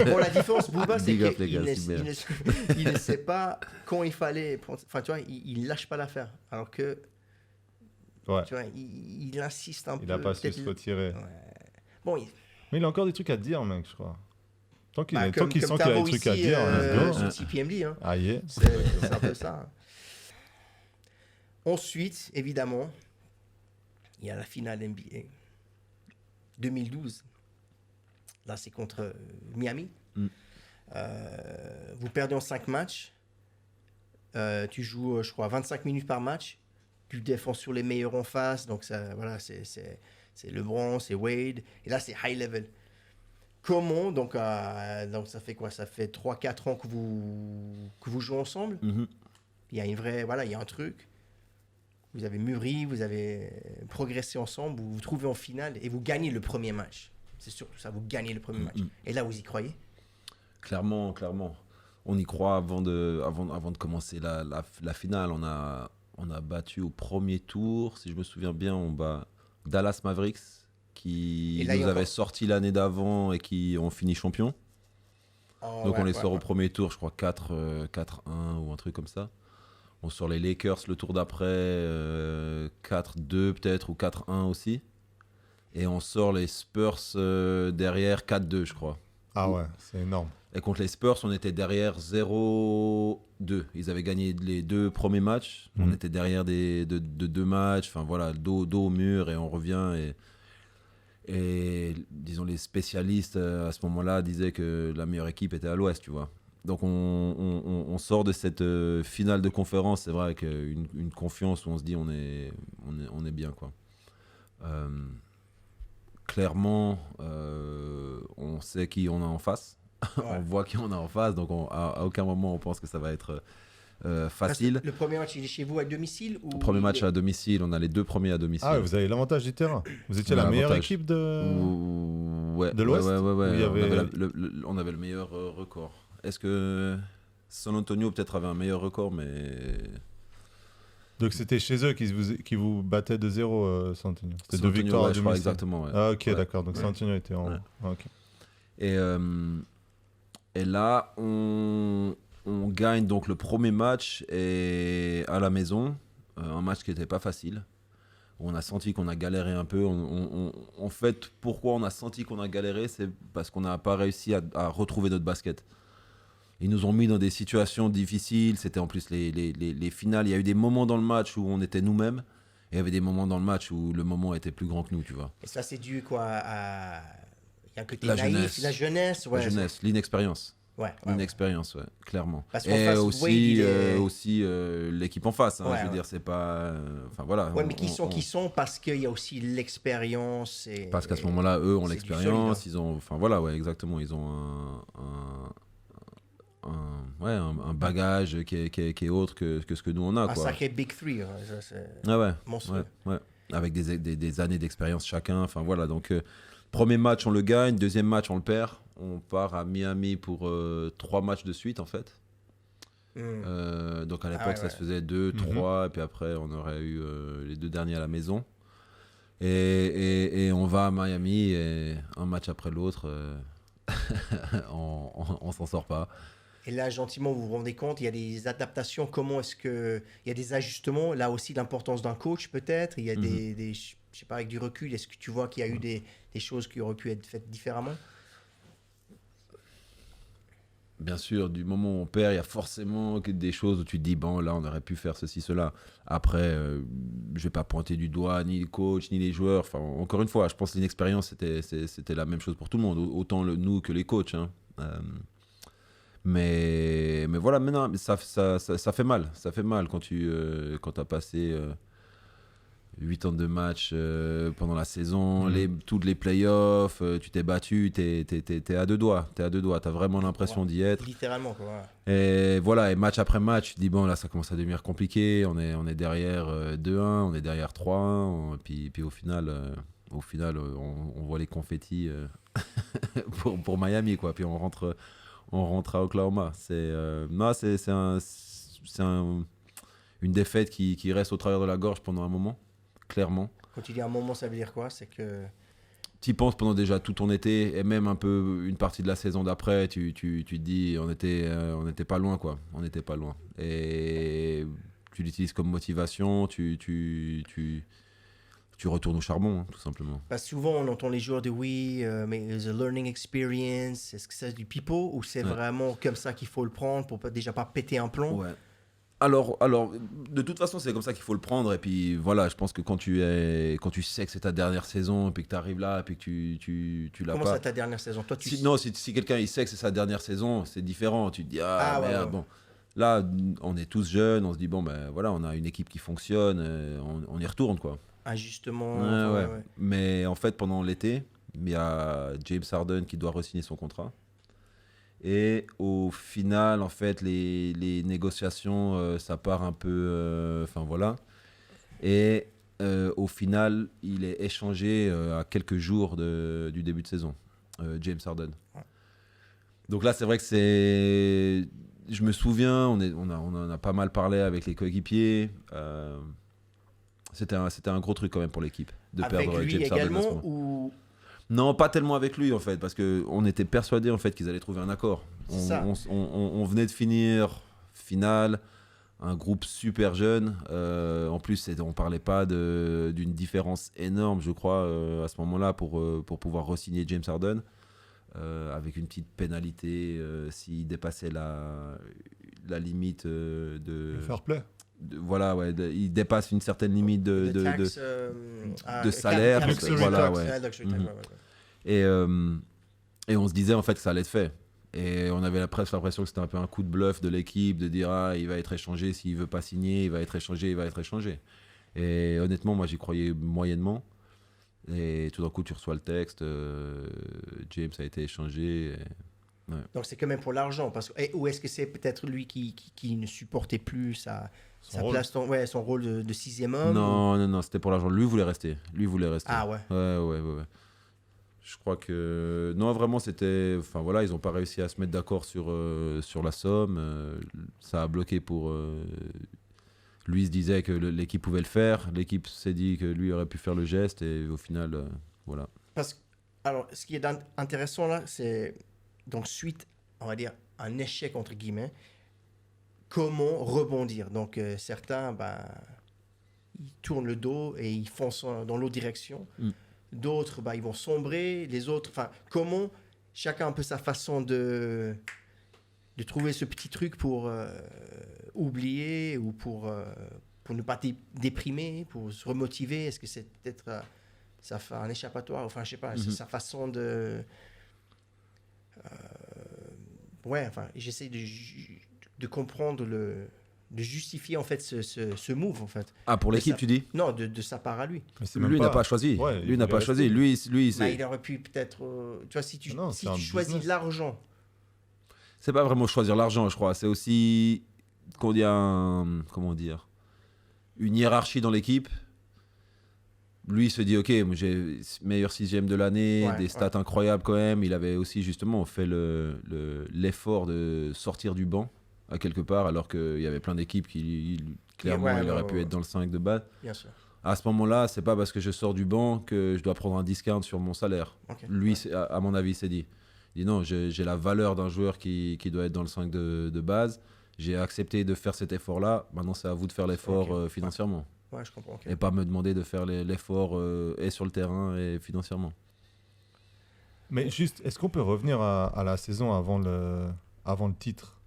Bon, la différence, Booba, c'est Big up, les qu'il gars, il ne sait pas quand il fallait... Enfin, tu vois, il lâche pas l'affaire. Alors que, Ouais. tu vois, il insiste un peu. Il a pas su se retirer. Ouais. Bon, Mais il a encore des trucs à dire, mec, je crois. Tant qu'il comme sent qu'il a des trucs à dire, let's go. sur TPMD, hein. Ah, yeah. C'est un peu ça. Ensuite, évidemment, il y a la finale NBA 2012. Là, c'est contre Miami. Vous perdez en 5 matchs. Tu joues, je crois, 25 minutes par match. Tu défends sur les meilleurs en face. Donc, ça, voilà, c'est LeBron, c'est Wade. Et là, c'est high level. Comment, donc ça fait quoi? Ça fait 3-4 ans que vous jouez ensemble. Il y a une vraie, voilà, il y a un truc. Vous avez mûri, vous avez progressé ensemble, vous vous trouvez en finale et vous gagnez le premier match. C'est surtout ça, vous gagnez le premier match. Et là, vous y croyez? Clairement. On y croit avant de commencer la finale. On a battu au premier tour, si je me souviens bien, on bat Dallas Mavericks, qui nous avait sorti l'année d'avant et qui ont fini champion. Donc on les sort au premier tour, je crois 4-1 ou un truc comme ça. On sort les Lakers le tour d'après, 4-2 peut-être, ou 4-1 aussi. Et on sort les Spurs derrière 4-2, je crois. Ah ouais, c'est énorme. Et contre les Spurs, on était derrière 0-2. Ils avaient gagné les 2 premiers matchs. On était derrière de 2 matchs. Enfin voilà, dos au mur et on revient. Et disons, les spécialistes à ce moment-là disaient que la meilleure équipe était à l'ouest, tu vois. Donc on sort de cette finale de conférence, c'est vrai, avec une confiance où on se dit on est bien, quoi. Clairement, on sait qui on a en face. On voit qui on a en face, donc à aucun moment on pense que ça va être facile. Le premier match, il est chez vous à domicile ou Le premier match à domicile, on a les 2 premiers à domicile. Ah, vous avez l'avantage du terrain. Vous étiez la meilleure équipe de l'Ouest. Ouais. On avait le meilleur record. Est-ce que San Antonio peut-être avait un meilleur record, mais... Donc c'était chez eux qui vous battaient de 0, San Antonio. C'était 2 Antonio, victoires à domicile. exactement. Ouais. Ah ok, d'accord. Donc San Antonio était en... Ouais. Ah, ok. Et là, on gagne donc le premier match et à la maison, un match qui n'était pas facile. On a senti qu'on a galéré un peu. En fait, pourquoi on a senti qu'on a galéré, c'est parce qu'on n'a pas réussi à retrouver notre basket. Ils nous ont mis dans des situations difficiles. C'était en plus les finales. Il y a eu des moments dans le match où on était nous-mêmes. Et il y avait des moments dans le match où le moment était plus grand que nous, tu vois. Et ça, c'est dû quoi à... Il y a un côté la naïf, jeunesse. La jeunesse, l'inexpérience. L'inexpérience, ouais, clairement. Parce et aussi, Wade, aussi l'équipe en face. Hein, je veux dire, c'est pas... Enfin, voilà. Ouais, mais qui sont parce qu'il y a aussi l'expérience. Parce qu'à ce moment-là, eux ont l'expérience. Ils ont... Enfin, voilà, ouais, exactement. Ils ont un bagage qui est autre que ce que nous on a. Un quoi. sacré Big Three. Hein, ça, c'est monstrueux. Ouais. Avec des années d'expérience chacun. Enfin voilà, donc premier match on le gagne, deuxième match on le perd. On part à Miami pour 3 matchs de suite en fait. Donc à l'époque ça se faisait 2, 3 et puis après on aurait eu les 2 derniers à la maison. Et on va à Miami et un match après l'autre on s'en sort pas. Et là, gentiment, vous vous rendez compte, il y a des adaptations. Comment est-ce que... Il y a des ajustements. Là aussi, l'importance d'un coach, peut-être. Il y a des... Je sais pas, avec du recul, est-ce que tu vois qu'il y a eu des choses qui auraient pu être faites différemment? Bien sûr, du moment où on perd, il y a forcément des choses où tu te dis, bon, là, on aurait pu faire ceci, cela. Après, je vais pas pointer du doigt ni les coachs, ni les joueurs. Enfin, encore une fois, je pense que l'inexpérience, c'était la même chose pour tout le monde, autant nous que les coachs. Hein. Mais voilà, maintenant, ça fait mal. Ça fait mal quand tu as passé 8 ans de match pendant la saison, toutes les playoffs, tu t'es battu, t'es à deux doigts. T'es à deux doigts, t'as vraiment l'impression d'y être. Littéralement, quoi. Et voilà, et match après match, tu te dis, bon, là, ça commence à devenir compliqué. On est derrière 2-1, on est derrière 3-1. Puis au final, on voit les confettis pour Miami, quoi. Puis on rentre à Oklahoma. Une défaite qui reste au travers de la gorge pendant un moment. Clairement. Quand tu dis un moment, ça veut dire quoi? C'est que... Tu y penses pendant déjà tout ton été et même un peu une partie de la saison d'après, tu te dis on était pas loin, quoi. On n'était pas loin. Et tu l'utilises comme motivation, tu retournes au charbon, hein, tout simplement. Parce que souvent, on entend les joueurs dire oui, mais it's a learning experience. Est-ce que c'est du pipeau ou c'est vraiment comme ça qu'il faut le prendre pour déjà pas péter un plomb? Ouais. Alors, de toute façon, c'est comme ça qu'il faut le prendre. Et puis voilà, je pense que quand tu sais que c'est ta dernière saison, et puis que tu arrives là, et puis que tu l'as pas. Comment ça, ta dernière saison? Toi, si quelqu'un il sait que c'est sa dernière saison, c'est différent. Tu te dis, merde, ouais. bon. Là, on est tous jeunes, on se dit, bon, ben voilà, on a une équipe qui fonctionne, on y retourne, quoi. Ajustement. Ouais. Mais en fait, pendant l'été, il y a James Harden qui doit re-signer son contrat. Et au final, en fait, les négociations, ça part un peu... Enfin, voilà. Et au final, il est échangé à quelques jours du début de saison, James Harden. Ouais. Donc là, c'est vrai que c'est... Je me souviens, on en a pas mal parlé avec les coéquipiers. C'était un gros truc quand même pour l'équipe de avec perdre lui James également, Harden. ou... Non, pas tellement avec lui en fait, parce qu'on était persuadés en fait qu'ils allaient trouver un accord. On venait de finir finale, un groupe super jeune. En plus, on parlait pas d'une différence énorme, je crois, à ce moment-là pour pouvoir re-signer James Harden, avec une petite pénalité s'il dépassait la limite de Le fair play. Voilà, ouais, il dépasse une certaine limite de salaire. Voilà, ouais. Et on se disait en fait que ça allait être fait. Et on avait presque l'impression que c'était un peu un coup de bluff de l'équipe de dire il va être échangé, s'il veut pas signer, il va être échangé. Et honnêtement, moi j'y croyais moyennement. Et tout d'un coup, tu reçois le texte, James a été échangé. Ouais. Donc c'est quand même pour l'argent, ou est-ce que c'est peut-être lui qui ne supportait plus sa place, son rôle de sixième homme? Non, c'était pour l'argent. Lui voulait rester. Ah ouais. Ouais. Je crois que non, vraiment c'était. Enfin voilà, ils n'ont pas réussi à se mettre d'accord sur la somme. Ça a bloqué pour. Lui se disait que l'équipe pouvait le faire. L'équipe s'est dit que lui aurait pu faire le geste et au final, voilà. Alors, ce qui est intéressant là, c'est donc suite, on va dire, un échec entre guillemets. Comment rebondir? Donc certains, ils tournent le dos et ils foncent dans l'autre direction. D'autres, ils vont sombrer. Les autres, comment chacun a un peu sa façon de trouver ce petit truc pour oublier ou pour ne pas déprimer, pour se remotiver. Est-ce que c'est peut-être ça fait un échappatoire? Enfin, je sais pas, c'est sa façon de... j'essaie de comprendre de justifier en fait ce move en fait. Ah, pour l'équipe tu dis? Non, de sa part à lui. Lui n'a pas choisi. Ouais, lui n'a pas choisi. Lui il aurait pu peut-être tu vois, si tu choisis l'argent. C'est pas vraiment choisir l'argent, je crois, c'est aussi qu'on y a comment dire, une hiérarchie dans l'équipe. Lui il se dit ok, moi j'ai meilleur sixième de l'année, des stats incroyables quand même. Il avait aussi justement fait l'effort de sortir du banc à quelque part, alors qu'il y avait plein d'équipes qui clairement il aurait pu être dans le 5 de base. Bien sûr. À ce moment-là, c'est pas parce que je sors du banc que je dois prendre un discount sur mon salaire. Okay. Lui, à mon avis, il s'est dit Je dis non, j'ai la valeur d'un joueur qui doit être dans le 5 de base. J'ai accepté de faire cet effort-là. Maintenant, c'est à vous de faire l'effort financièrement. Ouais, je comprends. Et pas me demander de faire l'effort et sur le terrain et financièrement. Mais juste, est-ce qu'on peut revenir à la saison avant le titre?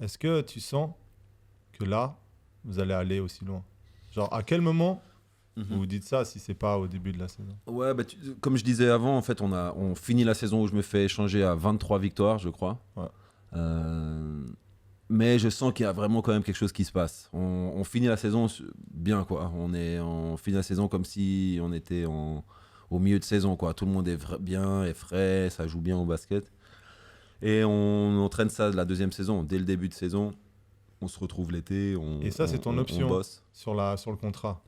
Est-ce que tu sens que là, vous allez aller aussi loin? Genre, à quel moment vous vous dites ça si c'est pas au début de la saison? Ouais, comme je disais avant, en fait, on finit la saison où je me fais échanger à 23 victoires, je crois. Ouais. Mais je sens qu'il y a vraiment quand même quelque chose qui se passe. On finit la saison bien, quoi. On finit la saison comme si on était au milieu de saison, quoi. Tout le monde est bien, est frais, ça joue bien au basket. Et on traîne ça de la deuxième saison. Dès le début de saison, on se retrouve l'été. Et ça, c'est ton option on bosse. sur le contrat?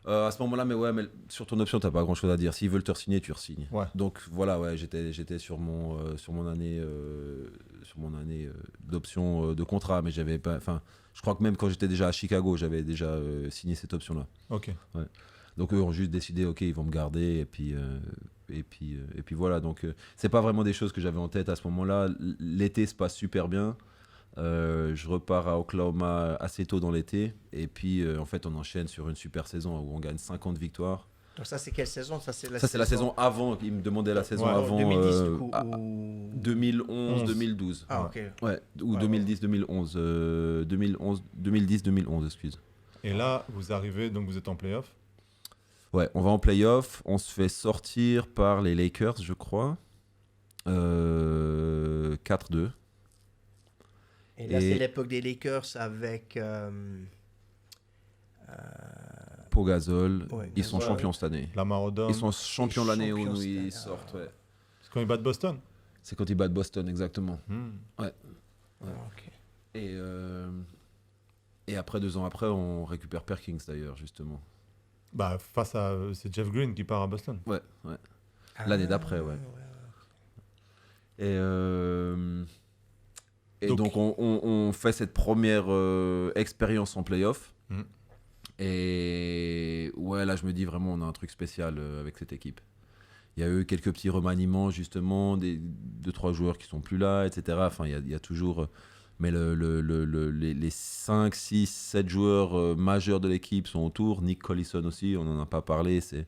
À ce moment-là, mais sur ton option, t'as pas grand-chose à dire. S'ils veulent te re-signer, tu re-signes. Ouais. Donc voilà, j'étais sur mon année d'option de contrat, mais j'avais pas. Enfin, je crois que même quand j'étais déjà à Chicago, j'avais déjà signé cette option-là. Ok. Ouais. Donc eux ont juste décidé, ok, ils vont me garder, et puis voilà. Donc c'est pas vraiment des choses que j'avais en tête à ce moment-là. L'été se passe super bien. Je repars à Oklahoma assez tôt dans l'été et puis en fait on enchaîne sur une super saison où on gagne 50 victoires. Donc ça c'est quelle saison? Ça c'est la saison avant, il me demandait la saison avant 2010 du coup, 2011-2012. Ah ok. Ouais, ou 2010-2011 2010-2011 excuse. Et là vous arrivez, donc vous êtes en play-off? Ouais, on va en play-off, on se fait sortir par les Lakers je crois 4-2. Et là, c'est l'époque des Lakers avec... Pau Gasol. Ouais, ils sont champions cette année. Lamar Odom. Ils sont champions l'année où champions ils cette sortent. Ouais. C'est quand ils battent Boston? C'est quand ils battent Boston, exactement. Ouais. Ok. Et après, 2 ans après, on récupère Perkins d'ailleurs, justement. Bah, c'est Jeff Green qui part à Boston. Ouais. L'année d'après, ouais. Et donc on fait cette première expérience en play-off. Et ouais, là, je me dis vraiment, on a un truc spécial avec cette équipe. Il y a eu quelques petits remaniements, justement, 2-3 joueurs qui sont plus là, etc. Enfin, il y a toujours... Mais les 5, 6, 7 joueurs majeurs de l'équipe sont autour. Nick Collison aussi, on n'en a pas parlé. C'est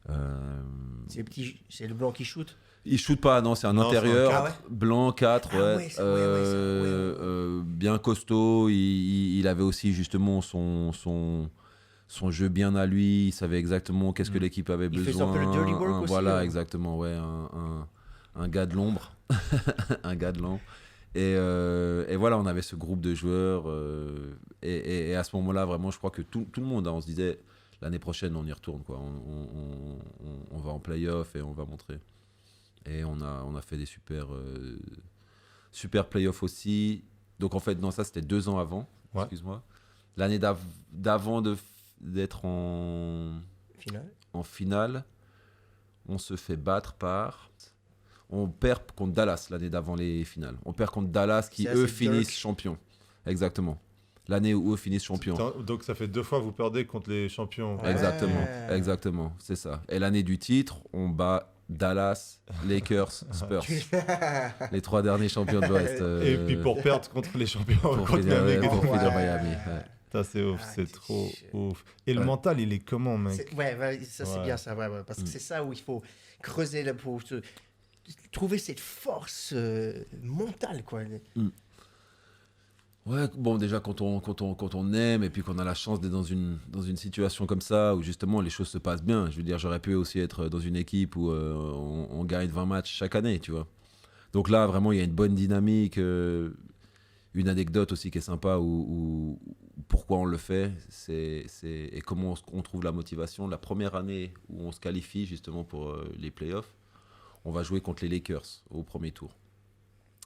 le blanc qui shoot? Il shoot pas, non, c'est un intérieur. Ah ouais? Blanc, 4, bien costaud. Il avait aussi justement son jeu bien à lui. Il savait exactement qu'est-ce que l'équipe avait besoin. Il fait un peu le dirty work aussi. Voilà, exactement, ouais. Un gars de l'ombre. Un gars de l'ombre. Et voilà, on avait ce groupe de joueurs. Et à ce moment-là, vraiment, je crois que tout le monde, on se disait, l'année prochaine, on y retourne, quoi. On va en play-off et on va montrer. Et on a fait des super play-offs aussi. Donc en fait, non, ça c'était 2 ans avant, excuse-moi. L'année d'avant d'être en finale, on se fait battre par... On perd contre Dallas l'année d'avant les finales. On perd contre Dallas qui, eux, finissent champions. Exactement. L'année où eux finissent champions. Donc ça fait 2 fois que vous perdez contre les champions. Ouais. Exactement, c'est ça. Et l'année du titre, on bat Dallas, Lakers, Spurs. Les 3 derniers champions de l'Ouest. Et puis pour perdre contre les champions, contre Miami. Ouais. Ça c'est ouf, c'est trop ouf. Et le mental, il est comment, mec? C'est bien ça, parce que c'est ça où il faut creuser pour trouver cette force mentale, quoi. Ouais, bon, déjà quand on aime et puis qu'on a la chance d'être dans une situation comme ça où justement les choses se passent bien. Je veux dire, j'aurais pu aussi être dans une équipe où on gagne 20 matchs chaque année, tu vois. Donc là, vraiment, il y a une bonne dynamique. Une anecdote aussi qui est sympa où pourquoi on le fait, et comment on trouve la motivation. La première année où on se qualifie justement pour les playoffs, on va jouer contre les Lakers au premier tour.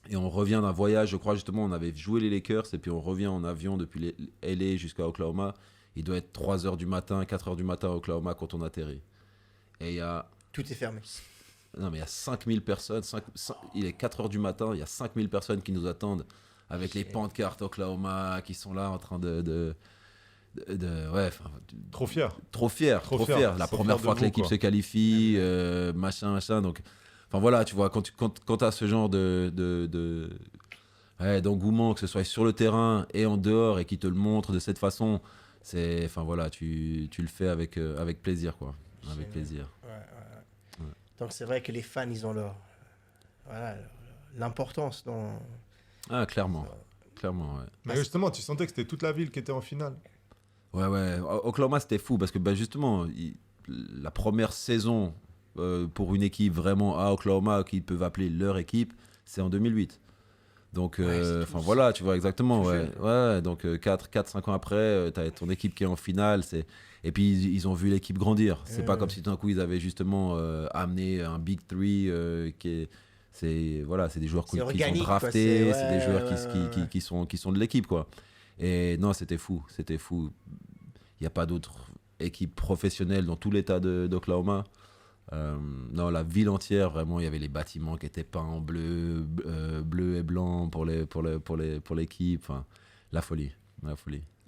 Et on revient d'un voyage, je crois justement, on avait joué les Lakers et puis on revient en avion depuis LA jusqu'à Oklahoma. Il doit être 3h du matin, 4h du matin à Oklahoma quand on atterrit. Et il y a... Tout est fermé. Non mais il y a 5000 personnes, il est 4h du matin, il y a 5000 personnes qui nous attendent avec les pancartes Oklahoma qui sont là en train trop fier. La première fois que l'équipe se qualifie, machin. Donc Enfin voilà, tu vois, quand tu as ce genre d'engouement, que ce soit sur le terrain et en dehors, et qui te le montre de cette façon, enfin voilà, tu le fais avec plaisir, quoi. Avec plaisir. Ouais. Donc c'est vrai que les fans, ils ont l'importance dans... Ah, clairement, ouais. Mais justement, tu sentais que c'était toute la ville qui était en finale. Ouais. Oklahoma, c'était fou parce que justement, la première saison pour une équipe vraiment à Oklahoma qu'ils peuvent appeler leur équipe, c'est en 2008. Donc, voilà, tu vois exactement. Ouais, donc 4-5 ans après, tu as ton équipe qui est en finale. Et puis, ils ont vu l'équipe grandir. C'est pas comme si tout d'un coup, ils avaient justement amené un Big Three qui est. C'est des joueurs qui sont draftés, c'est des joueurs qui sont de l'équipe, quoi. Et non, c'était fou. Il n'y a pas d'autre équipe professionnelle dans tout l'état d'Oklahoma. Non, la ville entière, vraiment, il y avait les bâtiments qui étaient peints en bleu et blanc pour l'équipe. Enfin, la folie.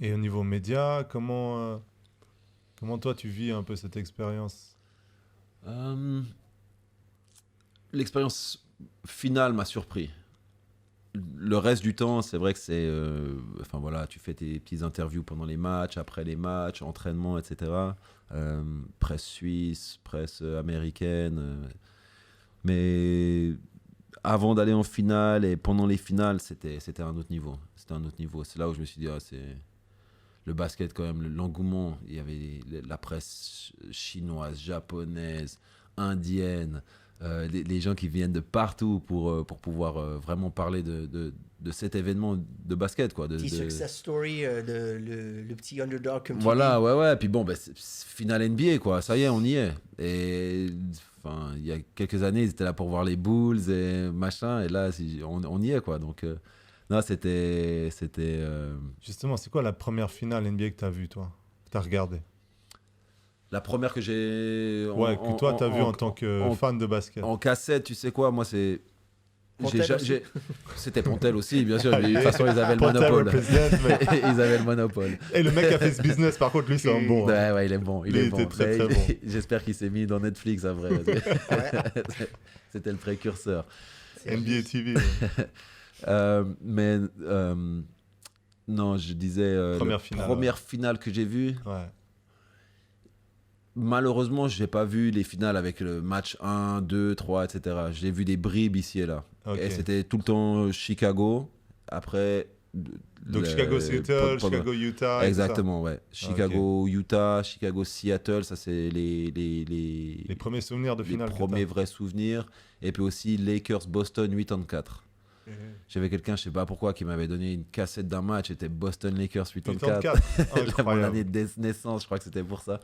Et au niveau média, comment toi tu vis un peu cette expérience? L'expérience finale m'a surpris. Le reste du temps, c'est vrai que c'est... enfin voilà, tu fais tes petites interviews pendant les matchs, après les matchs, entraînement, etc. Presse suisse, presse américaine. Mais avant d'aller en finale et pendant les finales, c'était un autre niveau. C'est là où je me suis dit, c'est... Le basket quand même, l'engouement. Il y avait la presse chinoise, japonaise, indienne... les gens qui viennent de partout pour pouvoir vraiment parler de cet événement de basket, quoi. Petit success story, le petit underdog comme voilà, tu dis. Ouais. Puis bon, c'est finale NBA, quoi. Ça y est, on y est. Et enfin, il y a quelques années, ils étaient là pour voir les Bulls et machin. Et là, on y est, quoi. Donc, non, c'était... Justement, c'est quoi la première finale NBA que tu as vue, toi? Que tu as regardé? La première que j'ai... que toi, tu as vu en tant que fan de basket. En cassette, tu sais quoi, moi, c'est... Pontel C'était Pontel aussi, bien sûr. Mais de toute façon, ils avaient le monopole. Ils avaient le monopole. Et le mec a fait ce business, par contre, lui, c'est un bon. Ouais, il est bon. Il était très bon. J'espère qu'il s'est mis dans Netflix, après. C'était le précurseur. NBA TV. Mais non, je disais... première finale que j'ai vue. Ouais. Malheureusement, je n'ai pas vu les finales avec le match 1, 2, 3, etc. J'ai vu des bribes ici et là. Okay. Et c'était tout le temps Chicago. Après... Donc Chicago, Seattle, Chicago, Utah. Exactement, ouais. Chicago, Utah, Chicago, Seattle, ça c'est les premiers souvenirs de finale. Les premiers vrais souvenirs. Et puis aussi Lakers, Boston, 8-4. J'avais quelqu'un, je sais pas pourquoi, qui m'avait donné une cassette d'un match. C'était Boston Lakers 8-4. Mon année de naissance, je crois que c'était pour ça.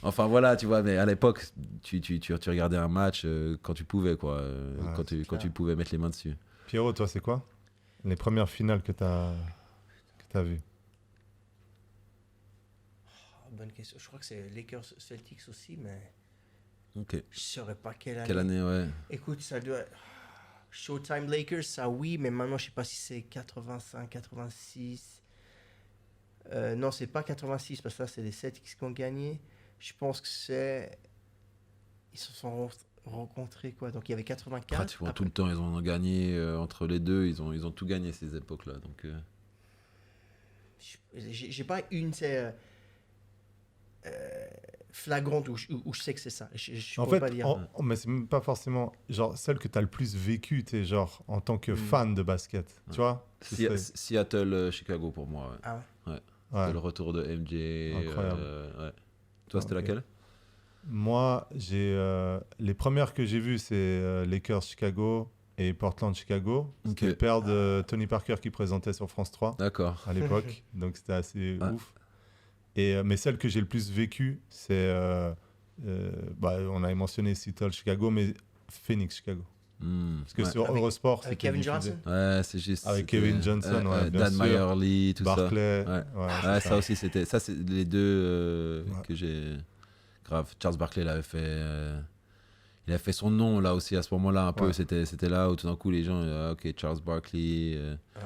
Enfin voilà, tu vois, mais à l'époque, tu regardais un match quand tu pouvais, quoi. Quand tu pouvais mettre les mains dessus. Pierrot, toi, c'est quoi les premières finales que t'as vues? Bonne question. Je crois que c'est Lakers Celtics aussi, mais okay. Je saurais pas quelle année. Quelle année, ouais. Écoute, ça doit... Showtime Lakers, ça oui, mais maintenant, je sais pas si c'est 85, 86. Non, c'est pas 86, parce que là, c'est les Celtics qui ont gagné. Je pense que c'est... Ils se sont rencontrés, quoi. Donc, il y avait 84. Pratiquement tout le temps, ils ont gagné. Entre les deux, ils ont tout gagné, ces époques-là. Donc, j'ai pas une flagrante où je sais que c'est ça. Je en fait, pas dire. Mais c'est même pas forcément genre celle que tu as le plus vécu, genre en tant que fan de basket. Ouais. Tu vois Seattle, Chicago pour moi. Ouais. Ah ouais. C'était le retour de MJ. Incroyable. Ouais. Toi, c'était laquelle? Moi, les premières que j'ai vues, c'est Lakers Chicago et Portland Chicago. C'était le père de Tony Parker qui présentait sur France 3. D'accord. À l'époque. Donc c'était assez ouf. Mais celle que j'ai le plus vécue, c'est... on avait mentionné Seattle Chicago, mais Phoenix Chicago. Parce que sur Eurosport, avec Kevin Johnson. Ouais, c'est juste. Avec Kevin Johnson, Dan Meyerly, tout Barclay, ça. Ça aussi, c'était. Ça, c'est les deux que j'ai. Grave. Charles Barkley l'avait fait. il a fait son nom là aussi à ce moment-là un peu. Ouais. C'était là où tout d'un coup les gens, ok, Charles Barkley.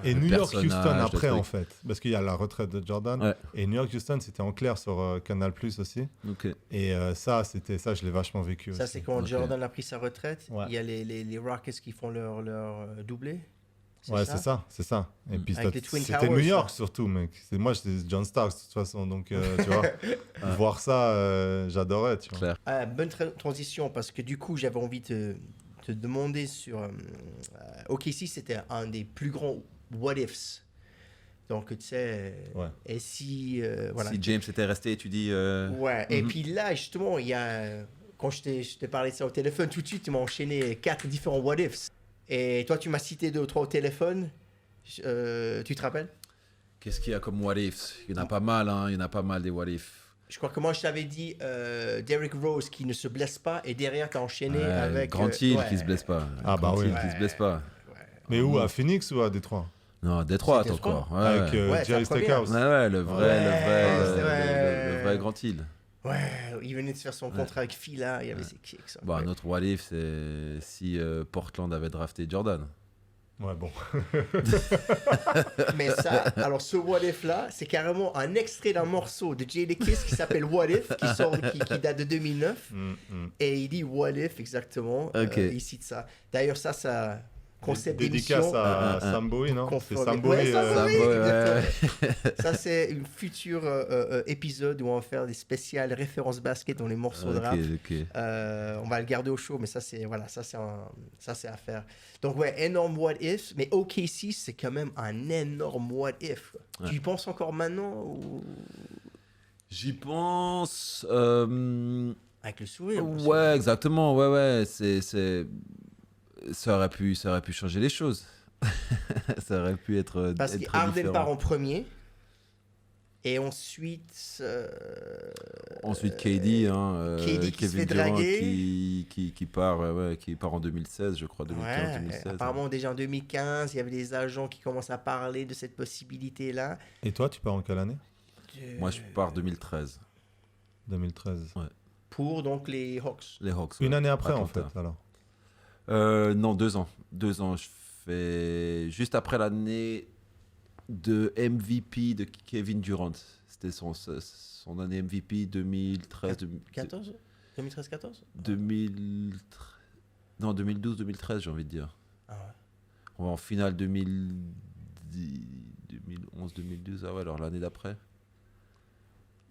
Et le New York Houston personnage, après le en truc. fait, parce qu'il y a la retraite de Jordan. Ouais. Et New York Houston c'était en clair sur Canal Plus aussi. Ok. Et ça je l'ai vachement vécu Ça, aussi. c'est quand Ok. Jordan a pris sa retraite. Ouais. Il y a les Rockets qui font leur doublé. Ouais, c'est ça. Et puis Avec les Twin c'était Towers, New York ça. surtout, mec. Moi, j'étais John Starks de toute façon, donc tu vois, voir ça, j'adorais, tu vois. Clair. Bonne transition, parce que du coup, j'avais envie de te demander sur... OKC, c'était un des plus grands what ifs. Donc, tu sais... Ouais. Et si... voilà. Si James était resté, tu dis. Ouais, et puis là, justement, il y a... Quand je t'ai parlé de ça au téléphone, tout de suite, tu m'as enchaîné 4 différents what ifs. Et toi, tu m'as cité 2 ou 3 au téléphone. Tu te rappelles? Qu'est-ce qu'il y a comme what ifs? Il y en a pas mal, hein. Il y en a pas mal des what ifs. Je crois que moi, je t'avais dit Derrick Rose qui ne se blesse pas. Et derrière, tu as enchaîné avec... Grant Hill ouais. qui se blesse pas. Ah, bah Grant oui. Hill qui se blesse pas. Mais où, à Phoenix ou à Détroit? Non, Détroit, C'était encore. Ouais, Avec Ouais, Jerry c'est la première. Stackhouse. ouais, le Ouais, vrai Grant Hill. Ouais, il venait de faire son contrat avec Fila. Il y avait ses kicks. Ça. Bon, Ouais. un autre what if, c'est si Portland avait drafté Jordan. Ouais, bon. Mais ça, alors ce What If là, c'est carrément un extrait d'un morceau de Jadakiss qui s'appelle What If, qui date de 2009. Et il dit What If, exactement. Ok. Il cite ça. D'ailleurs, ça concept Dédicace d'émission. à Samboy, non? C'est conformé. Samboy. Ouais, Samboy, Samboy, exactement. Ça, c'est une future épisode où on va faire des spéciales références basket dans les morceaux de rap. Ok. On va le garder au chaud, mais ça c'est à faire. Donc ouais, énorme what if, mais OKC c'est quand même un énorme what if. Ouais. Tu y penses encore maintenant ou... J'y pense. Avec le sourire aussi. Ouais, exactement. Ouais. Ça aurait pu changer les choses. Ça aurait pu être. Parce être qu'Harden différent. part en premier. Et ensuite. Ensuite, KD, hein, KD qui se fait Durant draguer. qui part en 2016, je crois, 2015-2016. Apparemment, déjà en 2015, il y avait des agents qui commencent à parler de cette possibilité-là. Et toi, tu pars en quelle année? Moi, je pars 2013. 2013. Pour donc les Hawks. Les Hawks. Une ouais, année après, en Atlanta. fait, alors. Non, 2 ans. 2 ans. Je fais juste après l'année de MVP de Kevin Durant. C'était son année MVP 2013. 14 2013-14 Non, 2012-2013, j'ai envie de dire. Ah ouais. On va en finale 2011-2012. Ah ouais, alors l'année d'après.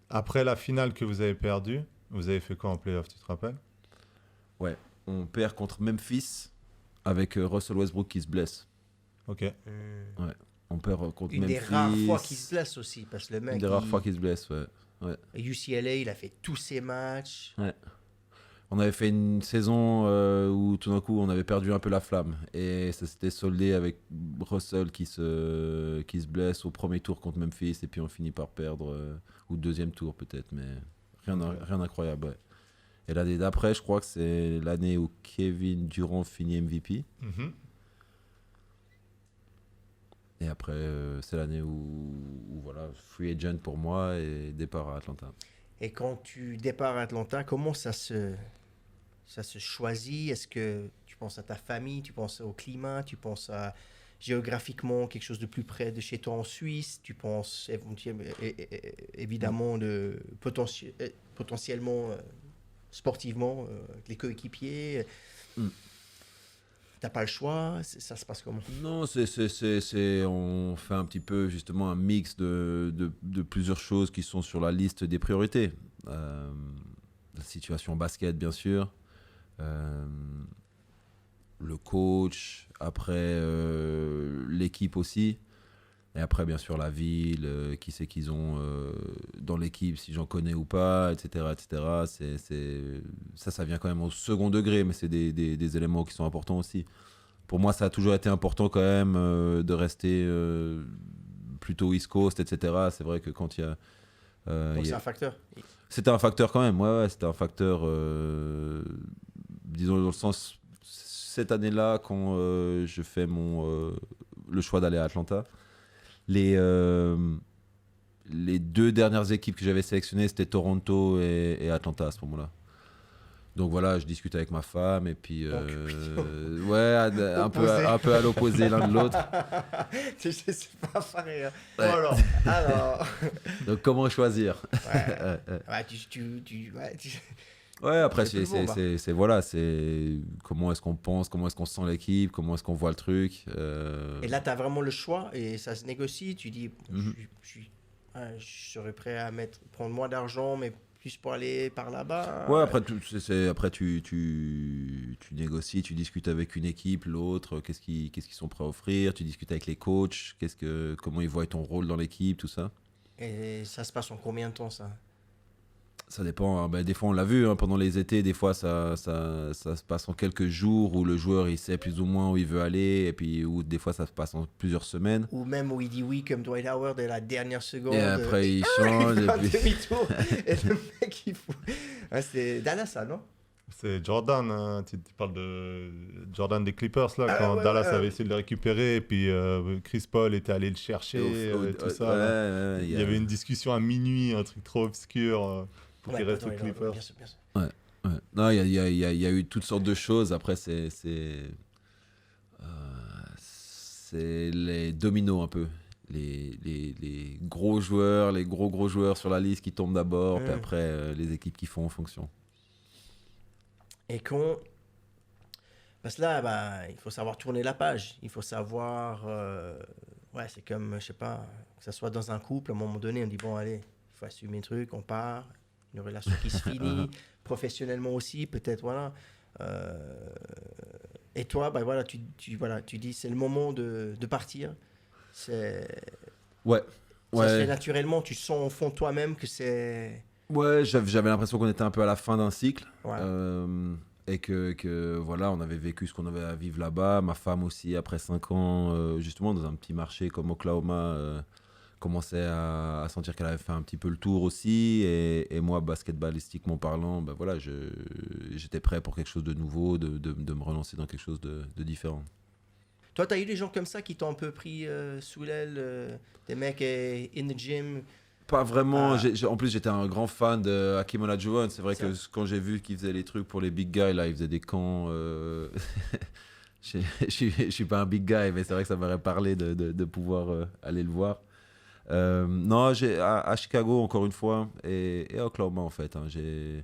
Après la finale que vous avez perdue, vous avez fait quoi en playoff, tu te rappelles? Ouais, on perd contre Memphis avec Russell Westbrook qui se blesse. Ok. On perd contre Une Memphis. des rares fois qu'il se blesse aussi, parce que le mec. Une des rares fois qu'il se blesse, ouais. UCLA, il a fait tous ses matchs. On avait fait une saison où tout d'un coup on avait perdu un peu la flamme et ça s'était soldé avec Russell qui se blesse au premier tour contre Memphis et puis on finit par perdre ou deuxième tour peut-être, mais rien d'incroyable. Ouais. Et l'année d'après, je crois que c'est l'année où Kevin Durant finit MVP. Mhm. Et après, c'est l'année où voilà, free agent pour moi et départ à Atlanta. Et quand tu départs à Atlanta, comment ça se choisit? Est-ce que tu penses à ta famille, tu penses au climat, tu penses à géographiquement quelque chose de plus près de chez toi en Suisse, tu penses évidemment potentiellement sportivement avec les coéquipiers. T'as pas le choix, ça se passe comment? Non, on fait un petit peu justement un mix de plusieurs choses qui sont sur la liste des priorités. La situation basket, bien sûr. Le coach, après l'équipe aussi. Et après, bien sûr, la ville, qui c'est qu'ils ont dans l'équipe, si j'en connais ou pas, etc. Ça vient quand même au second degré, mais c'est des éléments qui sont importants aussi. Pour moi, ça a toujours été important quand même de rester plutôt East Coast, etc. C'est vrai que quand il y a... Donc c'est un facteur. C'était un facteur quand même, ouais, c'était un facteur, disons dans le sens, cette année-là, quand je fais le choix d'aller à Atlanta, les 2 dernières équipes que j'avais sélectionnées, c'était Toronto et Atlanta à ce moment-là. Donc voilà, je discute avec ma femme et puis ouais, un peu à l'opposé l'un de l'autre. C'est pas pareil. Hein. Ouais. Bon, alors. Donc comment choisir? Ouais, après c'est voilà, c'est comment est-ce qu'on pense, comment est-ce qu'on sent l'équipe, comment est-ce qu'on voit le truc. Et là, tu as vraiment le choix et ça se négocie. Tu dis, je serais prêt à prendre moins d'argent, mais plus pour aller par là-bas. Ouais, après tu négocies, tu discutes avec une équipe, l'autre, qu'est-ce qu'ils sont prêts à offrir, tu discutes avec les coachs, comment ils voient ton rôle dans l'équipe, tout ça. Et ça se passe en combien de temps, ça? Ça dépend. Hein. Ben, des fois, on l'a vu pendant les étés. Des fois, ça se passe en quelques jours où le joueur il sait plus ou moins où il veut aller. Et puis, ou des fois, ça se passe en plusieurs semaines. Ou même où il dit oui, comme Dwight Howard, à la dernière seconde. Et après, il change. Il fait un demi-tour. Et le mec, il fout. Ouais, c'est Dallas, ça, non? C'est Jordan. Hein. Tu parles de Jordan des Clippers, là, quand Dallas avait essayé de le récupérer. Et puis, Chris Paul était allé le chercher. Tout ça. Il y avait une discussion à minuit, un truc trop obscur. Pour qu'il reste aux Clippers. Bien sûr. Ouais. Non, il y a eu toutes sortes de choses. Après, c'est les dominos un peu. Les gros joueurs, les gros joueurs sur la liste qui tombent d'abord, puis après les équipes qui font en fonction. Et parce que là, il faut savoir tourner la page. Il faut savoir... c'est comme, je sais pas, que ça soit dans un couple, à un moment donné, on dit, bon, allez, il faut assumer le truc, on part... Une relation qui se finit, professionnellement aussi, peut-être, voilà. Et toi, tu dis, c'est le moment de partir. Ouais. Ça se fait naturellement, tu sens au fond de toi-même que c'est... Ouais, j'avais l'impression qu'on était un peu à la fin d'un cycle. Ouais. Et que voilà, on avait vécu ce qu'on avait à vivre là-bas. Ma femme aussi, après 5 ans, justement, dans un petit marché comme Oklahoma... commençait à sentir qu'elle avait fait un petit peu le tour aussi et moi basketballistiquement parlant voilà, j'étais prêt pour quelque chose de nouveau, de me relancer dans quelque chose de différent. Toi, tu as eu des gens comme ça qui t'ont un peu pris sous l'aile, des mecs in the gym? Pas vraiment. En plus, j'étais un grand fan de Hakeem Olajuwon. C'est vrai que quand j'ai vu qu'il faisait les trucs pour les big guys, là, il faisait des camps. Je suis pas un big guy, mais c'est vrai que ça m'aurait parlé de pouvoir aller le voir. Non, à Chicago encore une fois et à Oklahoma en fait. Hein, j'ai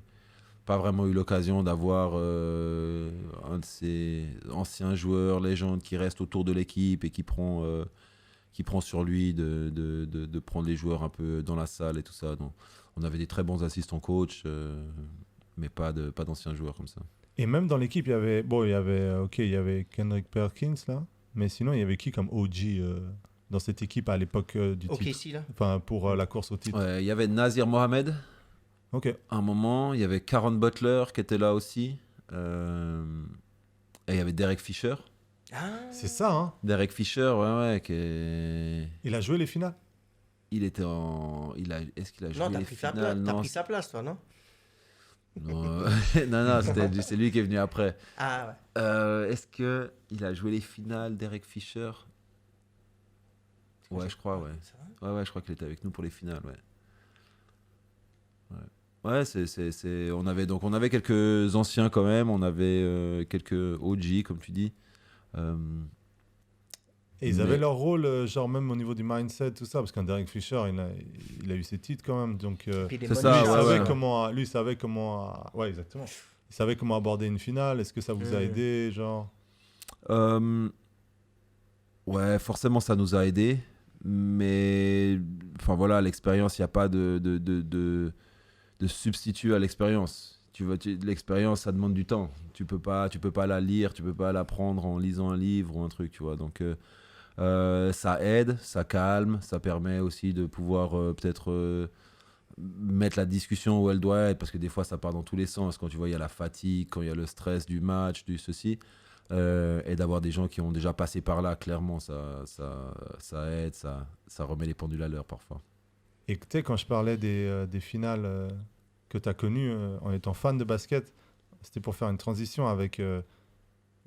pas vraiment eu l'occasion d'avoir un de ces anciens joueurs légendes qui reste autour de l'équipe et qui prend sur lui de prendre les joueurs un peu dans la salle et tout ça. Donc, on avait des très bons assistants coach, mais pas d'anciens joueurs comme ça. Et même dans l'équipe, il y avait Kendrick Perkins là, mais sinon il y avait qui comme OG dans cette équipe à l'époque du titre, là. Enfin, pour la course au titre. Ouais, il y avait Nazir Mohamed. Ok. À un moment, il y avait Caron Butler qui était là aussi. Et il y avait Derek Fisher. Ah. C'est ça, hein. Derek Fisher, Il a joué les finales. Il était en... Est-ce qu'il a joué les finales? T'as pris sa place, toi, non? Non, non, c'est lui qui est venu après. Ah ouais. Est-ce qu'il a joué les finales, Derek Fisher? Ouais, je crois, ouais. Ouais, je crois qu'il était avec nous pour les finales, ouais. Ouais, on avait quelques anciens quand même, on avait quelques OG, comme tu dis. Et ils avaient leur rôle, genre même au niveau du mindset, tout ça, parce qu'un Derek Fisher, il a eu ses titres quand même, donc c'est ça, lui, il savait comment, ouais, exactement. Il savait comment aborder une finale. Est-ce que ça vous a aidé, genre? Ouais, forcément, ça nous a aidé. Mais enfin voilà, l'expérience, il n'y a pas de substitut à l'expérience. L'expérience, ça demande du temps. Tu peux pas la lire, tu peux pas l'apprendre en lisant un livre ou un truc, tu vois. Donc ça aide, ça calme, ça permet aussi de pouvoir peut-être mettre la discussion où elle doit être, parce que des fois ça part dans tous les sens. Quand tu vois, il y a la fatigue, quand il y a le stress du match, du ceci. Et d'avoir des gens qui ont déjà passé par là, clairement, ça aide, ça remet les pendules à l'heure parfois. Et tu sais, quand je parlais des finales que tu as connues en étant fan de basket, c'était pour faire une transition avec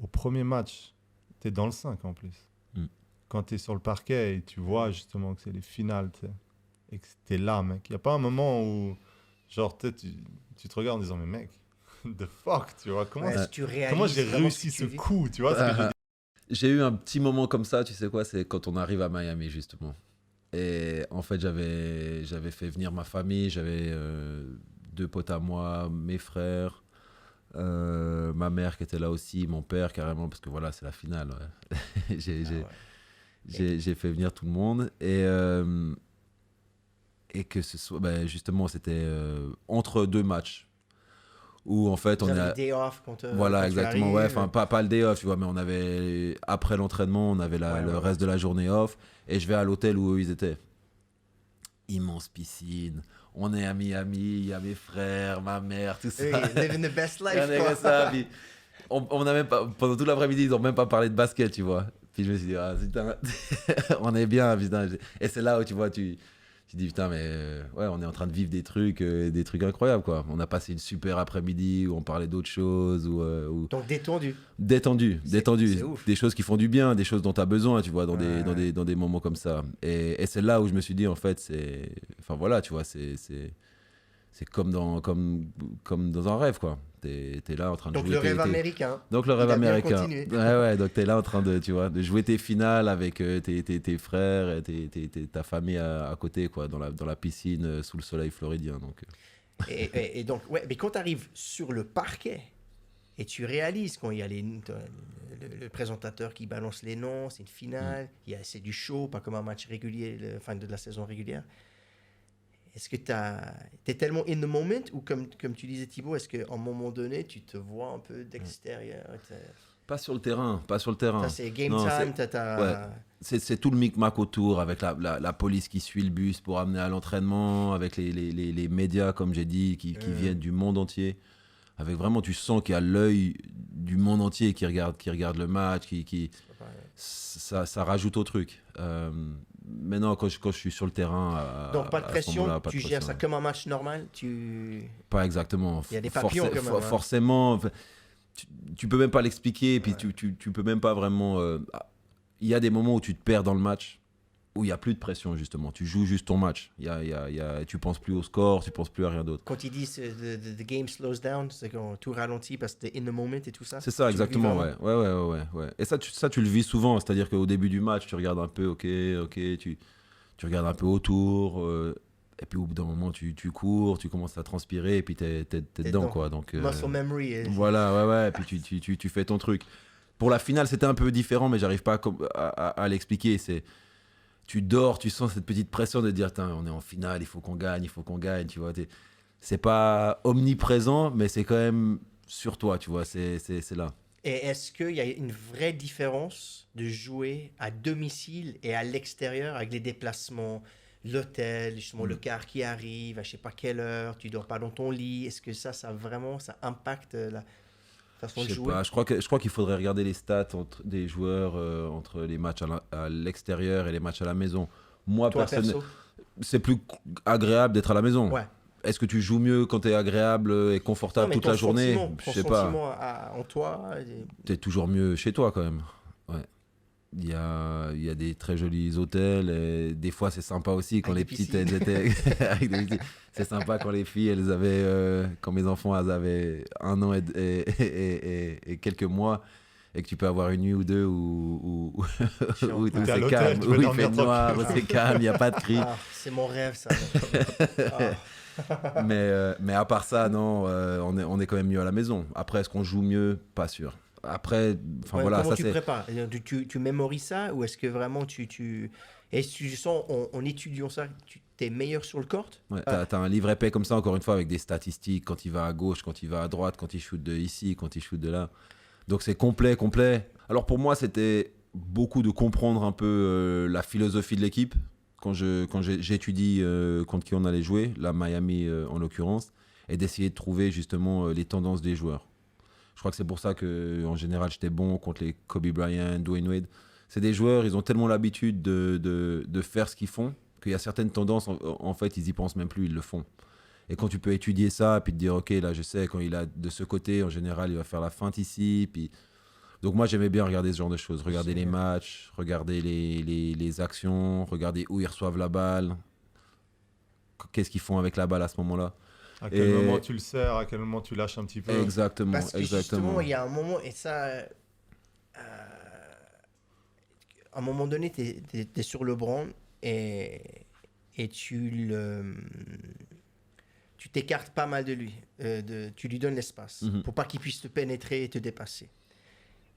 au premier match, tu es dans le 5 en plus. Quand tu es sur le parquet et tu vois justement que c'est les finales, et que tu es là, mec. Il n'y a pas un moment où, genre, tu te regardes en disant, mais mec, the fuck, tu vois, comment j'ai réussi ce coup, tu vois, J'ai eu un petit moment comme ça, tu sais quoi, c'est quand on arrive à Miami, justement. Et en fait, j'avais fait venir ma famille, j'avais 2 potes à moi, mes frères, ma mère qui était là aussi, mon père carrément, parce que voilà, c'est la finale. Ouais. J'ai fait venir tout le monde. Et que ce soit, ben justement, c'était entre 2 matchs. Où en fait, on a le day off voilà, exactement. Ouais, enfin, pas le day off, tu vois, mais on avait, après l'entraînement, on avait le reste de la journée off. Et je vais à l'hôtel où eux, ils étaient. Immense piscine. On est à Miami, il y a mes frères, ma mère, tout ça. Hey, living the best life, quoi. Ça, puis on a même pas, pendant tout l'après-midi, ils n'ont même pas parlé de basket, tu vois. Puis je me suis dit, ah, putain, on est bien, putain. Et c'est là où, tu vois, tu dis, putain, mais ouais, on est en train de vivre des trucs incroyables, quoi. On a passé une super après-midi où on parlait d'autres choses. Donc détendu. Détendu. C'est ouf. Des choses qui font du bien, des choses dont tu as besoin, tu vois, dans des moments comme ça. Et c'est là où je me suis dit, en fait, enfin voilà, tu vois, c'est comme dans un rêve, quoi. T'es là en train de donc jouer. Donc le rêve américain. Donc le rêve américain. Ouais, donc t'es là en train de jouer tes finales avec tes frères et ta famille à côté, quoi, dans la piscine sous le soleil floridien. Donc. Et donc, ouais, mais quand tu arrives sur le parquet et tu réalises quand il y a le présentateur qui balance les noms, c'est une finale, c'est du show, pas comme un match régulier, fin de la saison régulière. Est-ce que tu es tellement in the moment ou comme tu disais Thibaut, est-ce qu'à un moment donné, tu te vois un peu d'extérieur Pas sur le terrain. Ça, c'est game time. Ouais. C'est tout le micmac autour, avec la police qui suit le bus pour amener à l'entraînement, avec les médias, comme j'ai dit, qui viennent du monde entier. Avec vraiment, tu sens qu'il y a l'œil du monde entier qui regarde le match, ça rajoute au truc. Maintenant, quand je suis sur le terrain, donc pas de pression, tu gères ça comme un match normal, Pas exactement. Il y a des papillons quand même. Forcément, tu peux même pas l'expliquer, puis tu peux même pas vraiment. Il y a des moments où tu te perds dans le match, où il y a plus de pression justement. Tu joues juste ton match. Tu penses plus au score, tu penses plus à rien d'autre. Quand ils disent the game slows down, c'est quand tout ralentit parce que t'es in the moment et tout ça. C'est ça, exactement, ouais. Et ça, tu le vis souvent, c'est-à-dire qu'au début du match, tu regardes un peu, ok, tu regardes un peu autour, et puis au bout d'un moment, tu cours, tu commences à transpirer, et puis t'es dedans, quoi. Donc, muscle memory. Voilà, ouais, et puis tu fais ton truc. Pour la finale, c'était un peu différent, mais j'arrive pas à l'expliquer. Tu dors, tu sens cette petite pression de dire, on est en finale, il faut qu'on gagne, tu vois. C'est pas omniprésent, mais c'est quand même sur toi, tu vois, c'est là. Et est-ce qu'il y a une vraie différence de jouer à domicile et à l'extérieur avec les déplacements, l'hôtel, justement le car qui arrive, à je sais pas quelle heure, tu dors pas dans ton lit, est-ce que ça impacte la façon de jouer? Je crois qu'il faudrait regarder les stats des joueurs entre les matchs à l'extérieur et les matchs à la maison. Moi, personnellement, c'est plus agréable d'être à la maison. Ouais. Est-ce que tu joues mieux quand tu es agréable et confortable toute la journée? Je sais pas. En toi, tu es toujours mieux chez toi quand même. Ouais. Il y a des très jolis hôtels et des fois c'est sympa aussi quand les petites elles étaient c'est sympa quand les filles elles avaient quand mes enfants elles avaient 1 an et quelques mois et que tu peux avoir une nuit ou deux où c'est calme, où il fait noir, où c'est calme, il n'y a pas de cris. C'est mon rêve ça. Mais à part ça, non, on est quand même mieux à la maison. Après, est-ce qu'on joue mieux? Pas sûr. Après, voilà, comment ça tu c'est. prépares? Tu mémorises ça ou est-ce que vraiment est-ce que tu sens en étudiant ça, tu es meilleur sur le court? Ouais, t'as un livre épais comme ça, encore une fois, avec des statistiques, quand il va à gauche, quand il va à droite, quand il shoot de ici, quand il shoot de là. Donc c'est complet. Alors pour moi, c'était beaucoup de comprendre un peu la philosophie de l'équipe. Quand j'étudie contre qui on allait jouer, la Miami en l'occurrence, et d'essayer de trouver justement les tendances des joueurs. Je crois que c'est pour ça qu'en général, j'étais bon contre les Kobe Bryant, Dwayne Wade. C'est des joueurs, ils ont tellement l'habitude de faire ce qu'ils font qu'il y a certaines tendances, en fait, ils y pensent même plus, ils le font. Et quand tu peux étudier ça, puis te dire, ok, là, je sais, quand il a de ce côté, en général, il va faire la feinte ici. Puis... Donc moi, j'aimais bien regarder ce genre de choses. Regarder les matchs, regarder les actions, regarder où ils reçoivent la balle, qu'est-ce qu'ils font avec la balle à ce moment-là. À quel moment tu le sers, à quel moment tu lâches un petit peu. Exactement, Parce que exactement. justement, il y a un moment, et ça, à un moment donné, tu es sur LeBron et tu t'écartes pas mal de lui. Tu lui donnes l'espace pour pas qu'il puisse te pénétrer et te dépasser.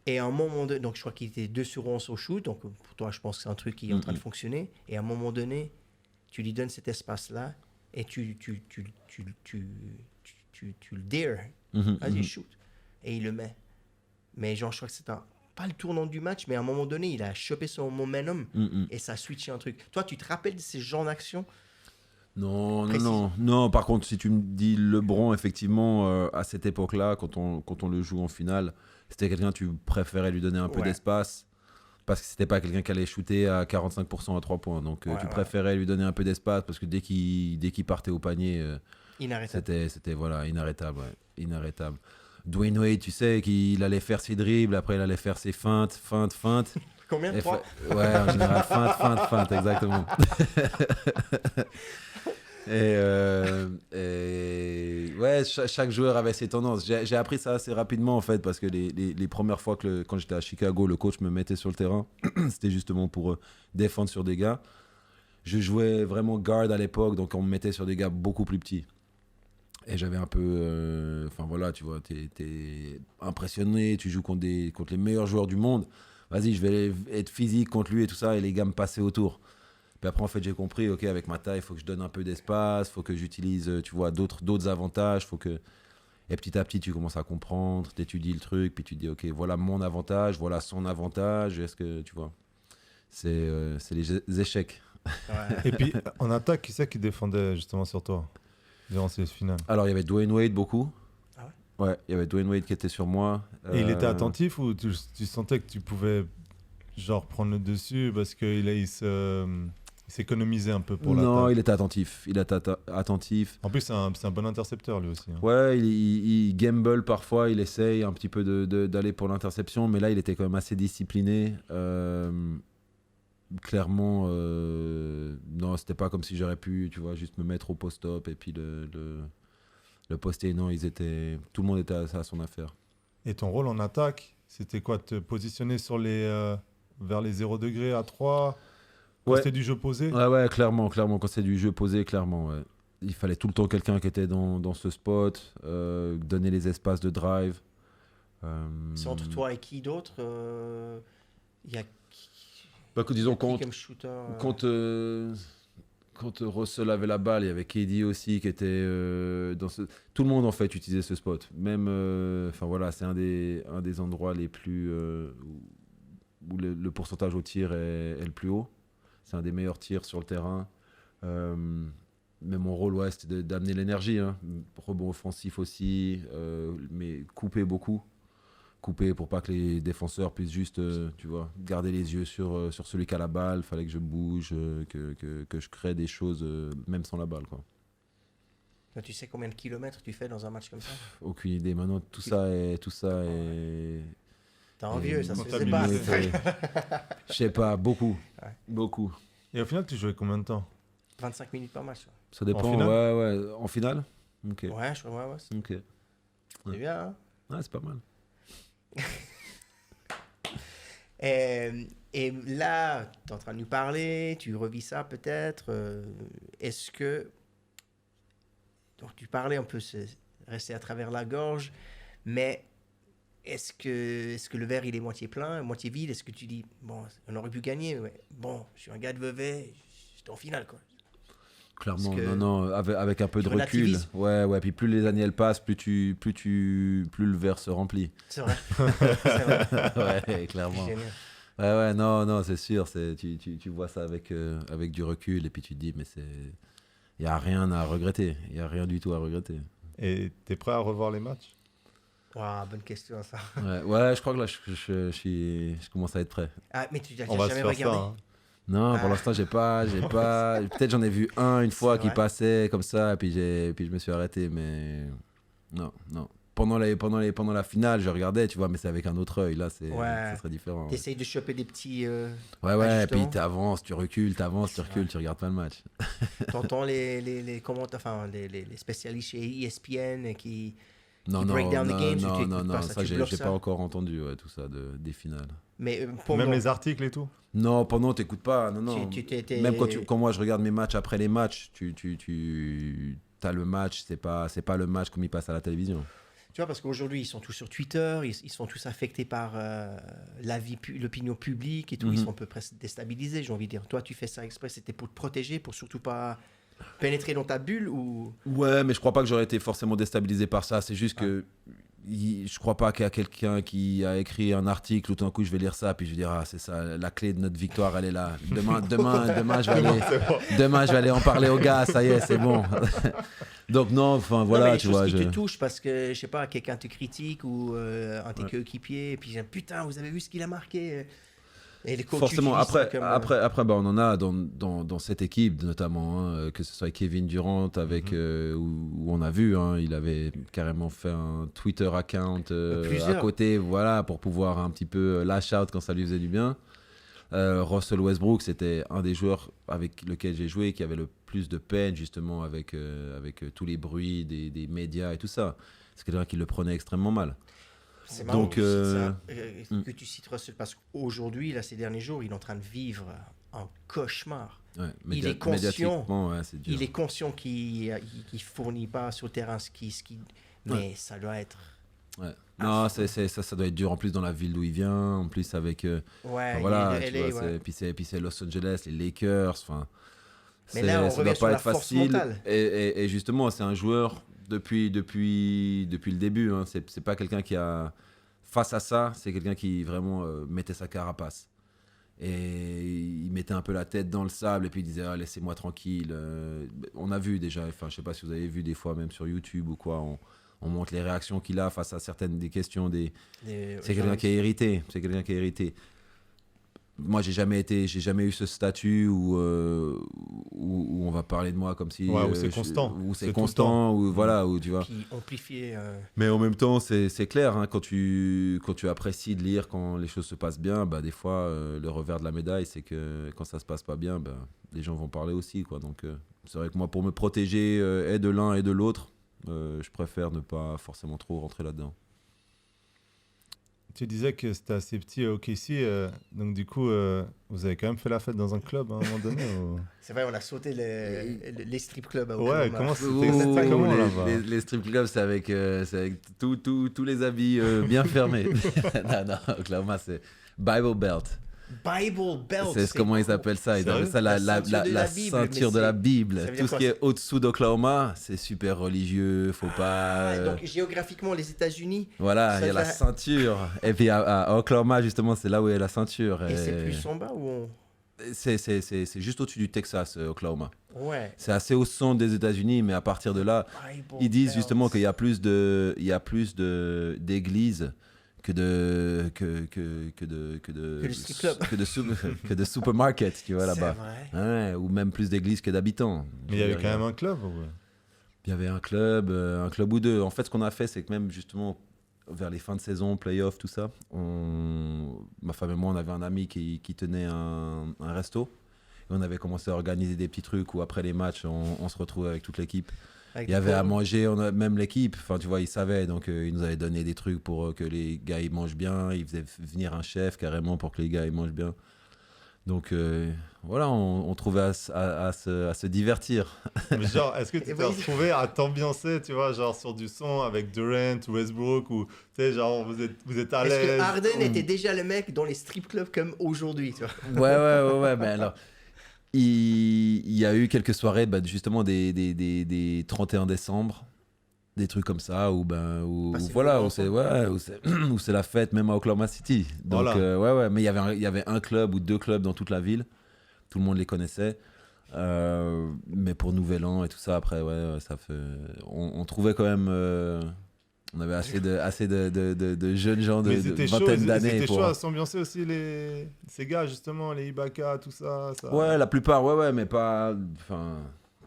Et à un moment donné, donc je crois qu'il était 2 sur 11 au shoot, donc pour toi, je pense que c'est un truc qui est en train de fonctionner. Et à un moment donné, tu lui donnes cet espace-là et tu le dare. Vas-y, shoot. Et il le met. Mais genre, je crois que c'est pas le tournant du match, mais à un moment donné, il a chopé son momentum et ça a switché un truc. Toi, tu te rappelles de ces genres d'actions? Non. Par contre, si tu me dis LeBron, effectivement, à cette époque-là, quand on le joue en finale, c'était quelqu'un, tu préférais lui donner un peu d'espace parce que c'était pas quelqu'un qui allait shooter à 45% à 3 points. Donc, tu préférais lui donner un peu d'espace parce que dès qu'il partait au panier, c'était voilà, inarrêtable. Ouais, inarrêtable. Dwayne Wade, tu sais, qu'il allait faire ses dribbles, après il allait faire ses feintes. Combien? 3? Ouais, en général, feinte, exactement. Et ouais, chaque joueur avait ses tendances. J'ai appris ça assez rapidement en fait, parce que les premières fois quand j'étais à Chicago, le coach me mettait sur le terrain, c'était justement pour défendre sur des gars. Je jouais vraiment guard à l'époque, donc on me mettait sur des gars beaucoup plus petits. Et j'avais un peu... Enfin voilà, tu vois, t'es impressionné, tu joues contre les meilleurs joueurs du monde. Vas-y, je vais être physique contre lui et tout ça, et les gars me passaient autour. Puis après, en fait, j'ai compris, ok, avec ma taille, il faut que je donne un peu d'espace, il faut que j'utilise, tu vois, d'autres avantages, faut que... Et petit à petit, tu commences à comprendre, tu étudies le truc, puis tu te dis, ok, voilà mon avantage, voilà son avantage, est-ce que, tu vois, c'est les échecs. Ouais. Et puis, en attaque, qui c'est qui défendait justement sur toi durant ces finales? Alors, il y avait Dwayne Wade beaucoup. Ah ouais? Ouais, il y avait Dwayne Wade qui était sur moi. Et il était attentif ou tu sentais que tu pouvais genre prendre le dessus parce qu'il s'économisait un peu pour l'attaque? Non, il était attentif. Il était attentif. En plus, c'est un bon intercepteur lui aussi. Hein. Ouais, il gamble parfois, il essaye un petit peu d'aller pour l'interception, mais là, il était quand même assez discipliné. Clairement, non, c'était pas comme si j'aurais pu, tu vois, juste me mettre au post-op et puis le poster. Non, tout le monde était à son affaire. Et ton rôle en attaque, c'était quoi? Te positionner vers les 0 degrés à 3 quand c'était du jeu posé? Ouais, clairement. Quand c'est du jeu posé, clairement, ouais. Il fallait tout le temps quelqu'un qui était dans ce spot, donner les espaces de drive. C'est entre toi et qui d'autre? Il y a disons, qui comme shooter, quand Russell avait la balle, il y avait KD aussi qui était dans ce... Tout le monde en fait utilisait ce spot. Même, enfin voilà, c'est un des endroits les plus où le pourcentage au tir est le plus haut. C'est un des meilleurs tirs sur le terrain. Mais mon rôle, ouais, c'était d'amener l'énergie. Hein. Rebond offensif aussi, mais couper beaucoup. Couper pour pas que les défenseurs puissent juste, tu vois, garder les yeux sur celui qui a la balle. Il fallait que je bouge, que je crée des choses, même sans la balle, quoi. Tu sais combien de kilomètres tu fais dans un match comme ça? Aucune idée. Maintenant, tout ça est... T'es envieux, ça se faisait comptabilisé. pas. Je sais pas, beaucoup. Ouais. Beaucoup. Et au final, tu jouais combien de temps? 25 minutes par match. Ça dépend, En finale? ouais. En finale? Ok. Ouais, je crois, ouais. C'est Ok. bien, hein? Ouais, c'est pas mal. Et là, tu es en train de nous parler, tu revis ça peut-être. Est-ce que... Donc, tu parlais un peu, c'est resté à travers la gorge, mais est-ce que le verre, il est moitié plein, moitié vide? Est-ce que tu dis, bon, on aurait pu gagner, ouais. Bon, je suis un gars de Vevey, j'étais en finale, quoi. Clairement, non, avec un peu de recul. Ouais, puis plus les années elles passent, plus le verre se remplit. C'est vrai. C'est vrai. Ouais, clairement. C'est génial. Ouais, non, c'est sûr. Tu vois ça avec du recul et puis tu te dis, mais il n'y a rien à regretter. Il n'y a rien du tout à regretter. Et t'es prêt à revoir les matchs? Wow, bonne question, ça. Ouais, je crois que là, je commence à être prêt. Ah, mais tu n'as On va jamais se faire regardé? ça. Hein. Non, pour l'instant, j'ai pas. Peut-être j'en ai vu une fois qui passait comme ça, et puis je me suis arrêté, mais non. pendant la finale, je regardais, tu vois, mais c'est avec un autre œil. Là, ça serait différent. T'essayes de choper des petits. Ouais, et puis t'avances, tu recules, tu recules, tu regardes pas le match. T'entends les spécialistes chez ESPN qui break down the games. Non, ça, j'ai pas encore entendu tout ça des finales. Mais même les articles et tout. Non, pendant t'écoutes pas. Non. Même quand moi je regarde mes matchs après les matchs, t'as le match, c'est pas le match comme il passe à la télévision. Tu vois, parce qu'aujourd'hui, ils sont tous sur Twitter, ils sont tous affectés par l'opinion publique et tout, ils sont à peu près déstabilisés, j'ai envie de dire. Toi, tu fais ça exprès, c'était pour te protéger, pour surtout pas pénétrer dans ta bulle ou... Ouais, mais je crois pas que j'aurais été forcément déstabilisé par ça, c'est juste que je crois pas qu'il y a quelqu'un qui a écrit un article, tout d'un coup je vais lire ça, puis je vais dire, ah c'est ça, la clé de notre victoire, elle est là. Demain, je vais aller en parler aux gars, ça y est, c'est bon. Donc non, enfin voilà, tu vois. Qui te touche parce que, je sais pas, quelqu'un te critique ou un de tes coéquipiers, et puis putain, vous avez vu ce qu'il a marqué et les coachs forcément, après, on en a dans cette équipe, notamment, que ce soit Kevin Durant, avec, où on a vu, il avait carrément fait un Twitter account à côté, voilà, pour pouvoir un petit peu lash out quand ça lui faisait du bien. Russell Westbrook, c'était un des joueurs avec lequel j'ai joué qui avait le plus de peine, justement, avec tous les bruits des médias et tout ça. C'est quelqu'un qui le prenait extrêmement mal. C'est marrant que tu cites Russell parce qu'aujourd'hui, là, ces derniers jours, il est en train de vivre un cauchemar. Ouais, il est conscient, c'est dur. Il est conscient qu'il fournit pas sur le terrain ce qui mais ça doit être. Ouais. Non, ça doit être dur en plus dans la ville d'où il vient, en plus avec voilà, puis c'est Los Angeles, les Lakers, enfin. Mais là, on revient sur la force mentale. Et justement, c'est un joueur depuis le début. C'est pas quelqu'un qui a face à ça, c'est quelqu'un qui vraiment mettait sa carapace. Et il mettait un peu la tête dans le sable et puis il disait laissez-moi tranquille. On a vu déjà, enfin je sais pas si vous avez vu des fois même sur YouTube ou quoi. On montre les réactions qu'il a face à certaines des questions c'est quelqu'un qui est irrité. Moi, j'ai jamais eu ce statut où on va parler de moi comme si où c'est constant. Où c'est constant, ou voilà, où tu vois. Qui amplifié. Mais en même temps, c'est clair, quand tu apprécies de lire quand les choses se passent bien, bah des fois le revers de la médaille, c'est que quand ça se passe pas bien, bah, les gens vont parler aussi, quoi. Donc c'est vrai que moi, pour me protéger et de l'un et de l'autre, je préfère ne pas forcément trop rentrer là-dedans. Tu disais que c'était assez petit au OKC, donc du coup, vous avez quand même fait la fête dans un club à un moment donné ou... C'est vrai, on a sauté les strip clubs. Ouais, comment c'était comment là-bas les strip clubs, c'est avec tous les habits bien fermés. non, Oklahoma, c'est Bible Belt. Bible Belt. C'est comment ils appellent ça. Ils appellent ça la ceinture de la Bible. Tout ce qui est au-dessous d'Oklahoma, c'est super religieux. Faut pas. Donc géographiquement, les États-Unis. Voilà, il y a la ceinture. Et puis à Oklahoma, justement, c'est là où il y a la ceinture. Et c'est plus en bas ou c'est juste au-dessus du Texas, Oklahoma. Ouais. C'est assez au centre des États-Unis, mais à partir de là, ils disent justement qu'il y a plus d'églises que de supermarkets, tu vois, là-bas. Ouais, ou même plus d'églises que d'habitants. Mais il y avait quand même un club Il y avait un club ou deux. En fait, ce qu'on a fait, c'est que même justement vers les fins de saison, playoff, tout ça, ma femme et moi, on avait un ami qui tenait un resto. Et on avait commencé à organiser des petits trucs où après les matchs, on se retrouvait avec toute l'équipe. Il y avait à manger, même l'équipe, enfin tu vois, ils savaient, donc ils nous avaient donné des trucs pour que les gars ils mangent bien, ils faisaient venir un chef carrément pour que les gars ils mangent bien. Donc voilà, on trouvait à se divertir. Mais genre, est-ce que tu t'es retrouvé à t'ambiancer, tu vois, genre sur du son avec Durant, Westbrook, ou tu sais, genre vous êtes à l'aise? Est-ce que Harden était déjà le mec dans les strip clubs comme aujourd'hui, tu vois? Ouais, mais alors... Il y a eu quelques soirées, justement des 31 décembre, des trucs comme ça, où c'est la fête, même à Oklahoma City. Donc, voilà. Mais il y avait un club ou deux clubs dans toute la ville, tout le monde les connaissait. Mais pour Nouvel An et tout ça, après, ça fait... on trouvait quand même... On avait assez de jeunes gens de vingtaine d'années. C'était chaud à s'ambiancer aussi, ces gars, justement, les Ibaka, tout ça. Ouais, la plupart, mais pas... Enfin,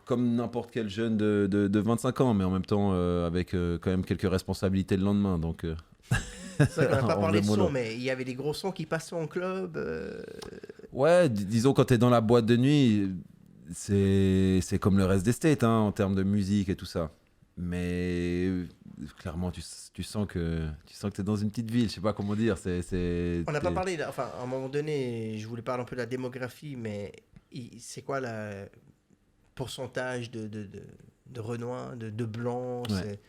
comme n'importe quel jeune de 25 ans, mais en même temps avec quand même quelques responsabilités le lendemain. Donc, C'est vrai qu'on n'a pas on parlé de faisait mollo. son, mais il y avait des gros sons qui passaient en club. Ouais, disons quand t'es dans la boîte de nuit, c'est comme le reste des States hein, en termes de musique et tout ça. Mais clairement, tu sens que t'es dans une petite ville. Je sais pas comment dire. On n'a pas parlé, enfin, à un moment donné, je voulais parler un peu de la démographie, mais c'est quoi le pourcentage de Renois, de Blancs Ouais.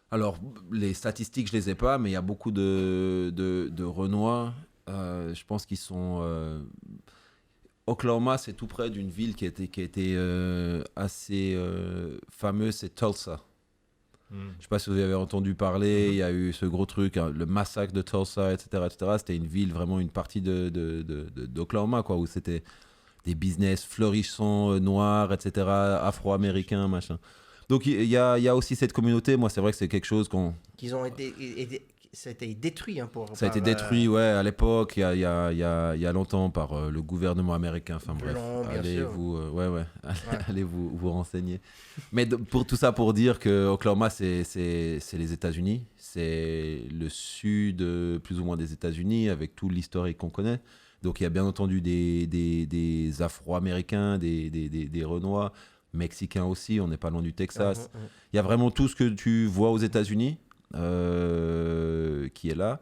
Alors, les statistiques, je les ai pas, mais il y a beaucoup de Renois. Je pense qu'ils sont. Oklahoma, c'est tout près d'une ville qui a été assez fameuse, c'est Tulsa. Je ne sais pas si vous avez entendu parler, il y a eu ce gros truc, hein, le massacre de Tulsa, etc. etc. C'était une ville, vraiment une partie d'Oklahoma, quoi, où c'était des business florissants, noirs, etc., afro-américains, machin. Donc il y a aussi cette communauté, moi c'est vrai que c'est quelque chose qu'ils ont ça a été détruit hein, ça a été détruit, ouais, à l'époque, il y a longtemps par le gouvernement américain. Enfin bref, allez vous renseigner. Mais pour tout ça, pour dire que Oklahoma, c'est les États-Unis, c'est le sud plus ou moins des États-Unis avec tout l'historique qu'on connaît. Donc il y a bien entendu des Afro-Américains, des Renois, Mexicains aussi. On n'est pas loin du Texas. Il y a vraiment tout ce que tu vois aux États-Unis. Qui est là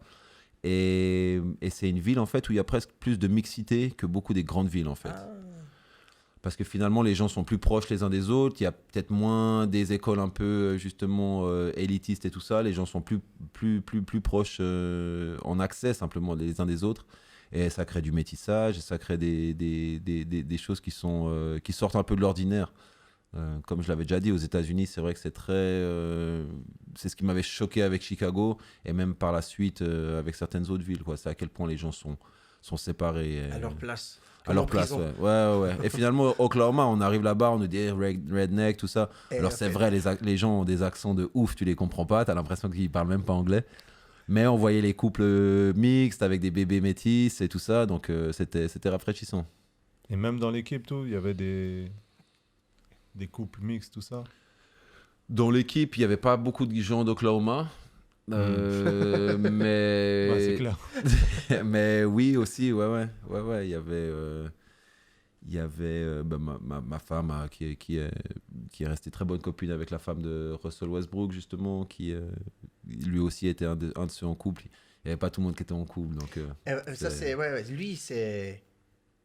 et c'est une ville en fait où il y a presque plus de mixité que beaucoup des grandes villes en fait parce que finalement les gens sont plus proches les uns des autres, il y a peut-être moins des écoles un peu justement élitistes et tout ça, les gens sont plus proches en accès simplement les uns des autres et ça crée du métissage, ça crée des choses qui sortent un peu de l'ordinaire. Comme je l'avais déjà dit, aux États-Unis, c'est vrai que c'est c'est ce qui m'avait choqué avec Chicago et même par la suite avec certaines autres villes. C'est à quel point les gens sont séparés. À leur place. À leur place, ouais. Et finalement, Oklahoma, on arrive là-bas, on nous dit redneck, tout ça. Et alors, c'est vrai, les gens ont des accents de ouf, tu les comprends pas, t'as l'impression qu'ils parlent même pas anglais. Mais on voyait les couples mixtes avec des bébés métis et tout ça, donc c'était rafraîchissant. Et même dans l'équipe, tout, il y avait des couples mixtes, tout ça. Dans l'équipe, il n'y avait pas beaucoup de gens d'Oklahoma. Mais... Ouais, c'est clair. mais oui, aussi, ouais. Il y avait ma femme qui est restée très bonne copine avec la femme de Russell Westbrook, justement, qui lui aussi était un de ceux en couple. Il n'y avait pas tout le monde qui était en couple. Donc, ça, lui, c'est...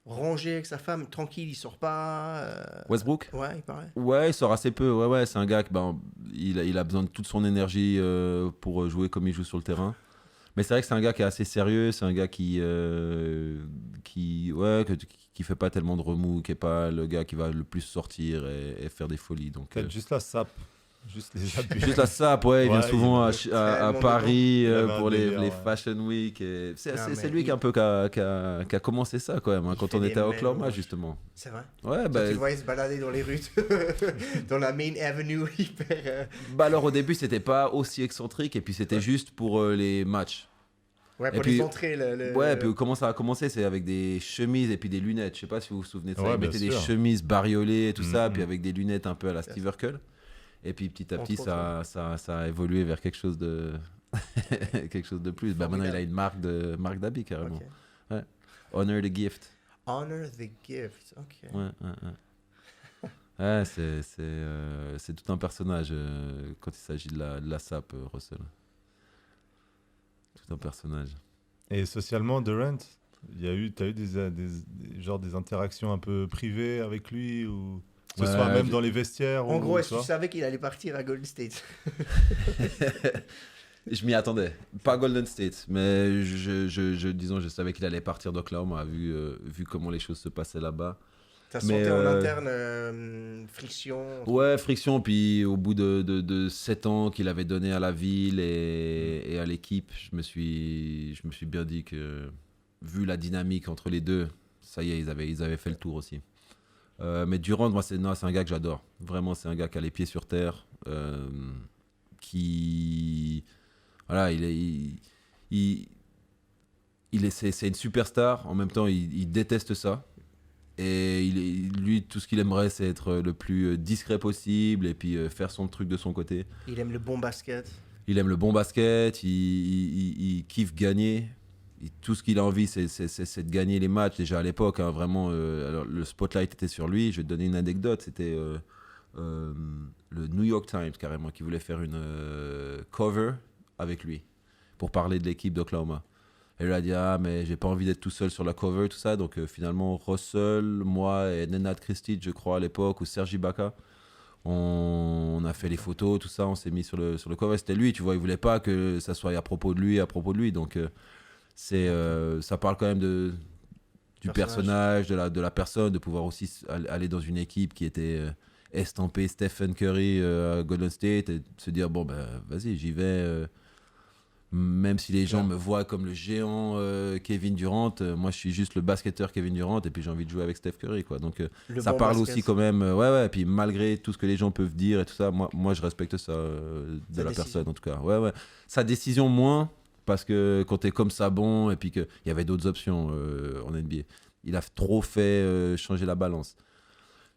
rangé avec sa femme, tranquille, il sort pas. Westbrook ? Ouais, il paraît. Ouais, il sort assez peu. Ouais, c'est un gars qui il a besoin de toute son énergie pour jouer comme il joue sur le terrain. Mais c'est vrai que c'est un gars qui est assez sérieux, c'est un gars qui fait pas tellement de remous, qui est pas le gars qui va le plus sortir et faire des folies. Donc peut-être juste la sape. Juste les abus. Juste la sape, ouais, il vient souvent à Paris pour les Fashion Week. C'est lui qui a commencé ça quand même, hein, quand on était à Oklahoma, justement. C'est vrai? Ouais, tu le voyais se balader dans les rues, dans la Main Avenue, hyper... alors au début, c'était pas aussi excentrique, et puis c'était juste pour les matchs. Ouais, pour les entrées. Ouais, puis comment ça a commencé, c'est avec des chemises et puis des lunettes. Je sais pas si vous vous souvenez de ça. Ouais, ils mettaient des chemises bariolées et tout ça, puis avec des lunettes un peu à la Steve Urkel. Et puis petit à petit, ça a évolué vers quelque chose de, quelque chose de plus. Maintenant, il a une marque d'habits carrément. Okay. Ouais. Honor the Gift. Honor the Gift, ok. Ouais, c'est tout un personnage quand il s'agit de la sape, Russell. Tout un personnage. Et socialement, Durant, t'as eu des interactions un peu privées avec lui ou... Que ce soit même dans les vestiaires. En gros, est-ce que tu savais qu'il allait partir à Golden State? Je m'y attendais. Pas Golden State, mais disons, je savais qu'il allait partir d'Oklahoma, vu comment les choses se passaient là-bas. T'as senti en interne friction? Ouais, friction. Puis au bout de 7 ans qu'il avait donné à la ville et à l'équipe, je me suis bien dit que, vu la dynamique entre les deux, ça y est, ils avaient fait le tour aussi. Mais Durant, moi, c'est un gars que j'adore. Vraiment, c'est un gars qui a les pieds sur terre, qui... Voilà, c'est une superstar. En même temps, il déteste ça. Et lui, tout ce qu'il aimerait, c'est être le plus discret possible et puis faire son truc de son côté. Il aime le bon basket. Il aime le bon basket, il kiffe gagner. Tout ce qu'il a envie, c'est de gagner les matchs. Déjà à l'époque, hein, vraiment, alors, le spotlight était sur lui. Je vais te donner une anecdote. C'était le New York Times, carrément, qui voulait faire une cover avec lui pour parler de l'équipe d'Oklahoma. Et lui a dit, mais j'ai pas envie d'être tout seul sur la cover, tout ça. Donc finalement, Russell, moi et Nenad Kristic, je crois, à l'époque, ou Serge Ibaka, on a fait les photos, tout ça, on s'est mis sur le cover. C'était lui, tu vois, il voulait pas que ça soit à propos de lui. Donc ça parle quand même du personnage, de la personne, de pouvoir aussi aller dans une équipe qui était estampée Stephen Curry à Golden State et se dire, bon, vas-y, j'y vais. Même si les gens me voient comme le géant Kevin Durant, moi je suis juste le basketteur Kevin Durant et puis j'ai envie de jouer avec Steph Curry, quoi. Donc ça parle aussi quand même, ouais, et puis malgré tout ce que les gens peuvent dire et tout ça, moi je respecte ça de la personne en tout cas. Ouais. Sa décision moins, parce que quand t'es comme ça bon et puis qu'il y avait d'autres options en NBA, il a trop fait changer la balance.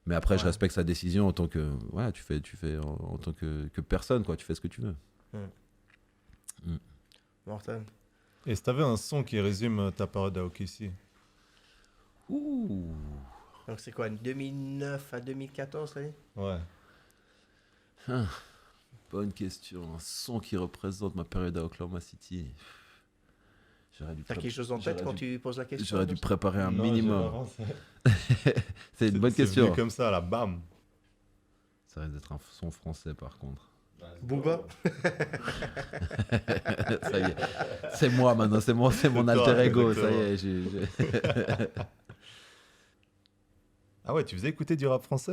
Mais après je respecte sa décision en tant que, tu fais en tant que personne, quoi. Tu fais ce que tu veux. Mortel. Et si t'avais un son qui résume ta période à OKC? Ouh. Donc c'est quoi, 2009 à 2014, ça y est? Ouais. Bonne question. Un son qui représente ma période à Oklahoma City. T'as quelque chose en tête quand tu poses la question? J'aurais dû préparer un minimum. C'est une bonne question. C'est comme ça, là, bam. Ça risque d'être un son français par contre. Booba. Ça y est, c'est moi maintenant, c'est mon alter ego, ça y est. Ah ouais, tu faisais écouter du rap français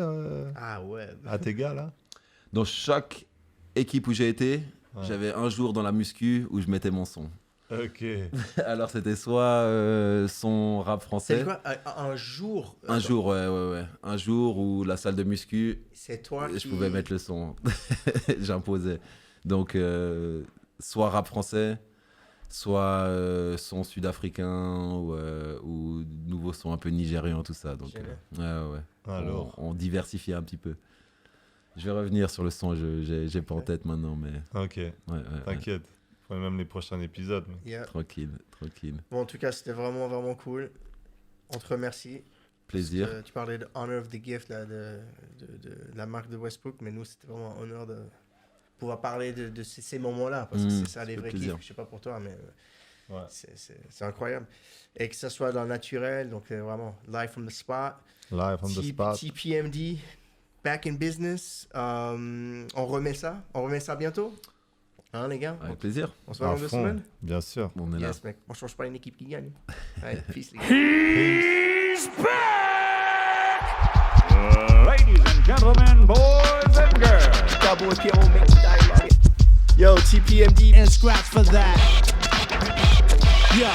Ah ouais. à tes gars là? Dans chaque équipe où j'ai été, j'avais un jour dans la muscu où je mettais mon son. Ok. Alors c'était soit son rap français. C'est quoi un jour? Un jour, ouais. Un jour où la salle de muscu, c'est toi je pouvais mettre le son. J'imposais. Donc, soit rap français, soit son sud-africain ou nouveau son un peu nigérian, tout ça. Donc, ouais. Alors. On diversifiait un petit peu. Je vais revenir sur le son, j'ai pas en tête maintenant, mais... Ok, t'inquiète. Même les prochains épisodes. Yeah. Tranquille. Bon, en tout cas, c'était vraiment, vraiment cool. On te remercie. Plaisir. Tu parlais de Honor of the Gift, là, de la marque de Westbrook, mais nous, c'était vraiment un honneur de pouvoir parler de ces moments-là, parce que c'est ça les vrais kiffs. Je sais pas pour toi, mais c'est incroyable. Et que ça soit dans le naturel, donc vraiment, live from the spot. TPMD, back in business. On remet ça bientôt. Hein, les gars? Avec plaisir. On se voit dans 2 semaines? Bien sûr. On est là. Yes, mec. On change pas une équipe qui gagne. Allez, peace, les gars. He's back! Ladies and gentlemen, boys and girls. Cowboy Pierrot, make dialogue. Yo, TPMD. And scratch for that. Yo.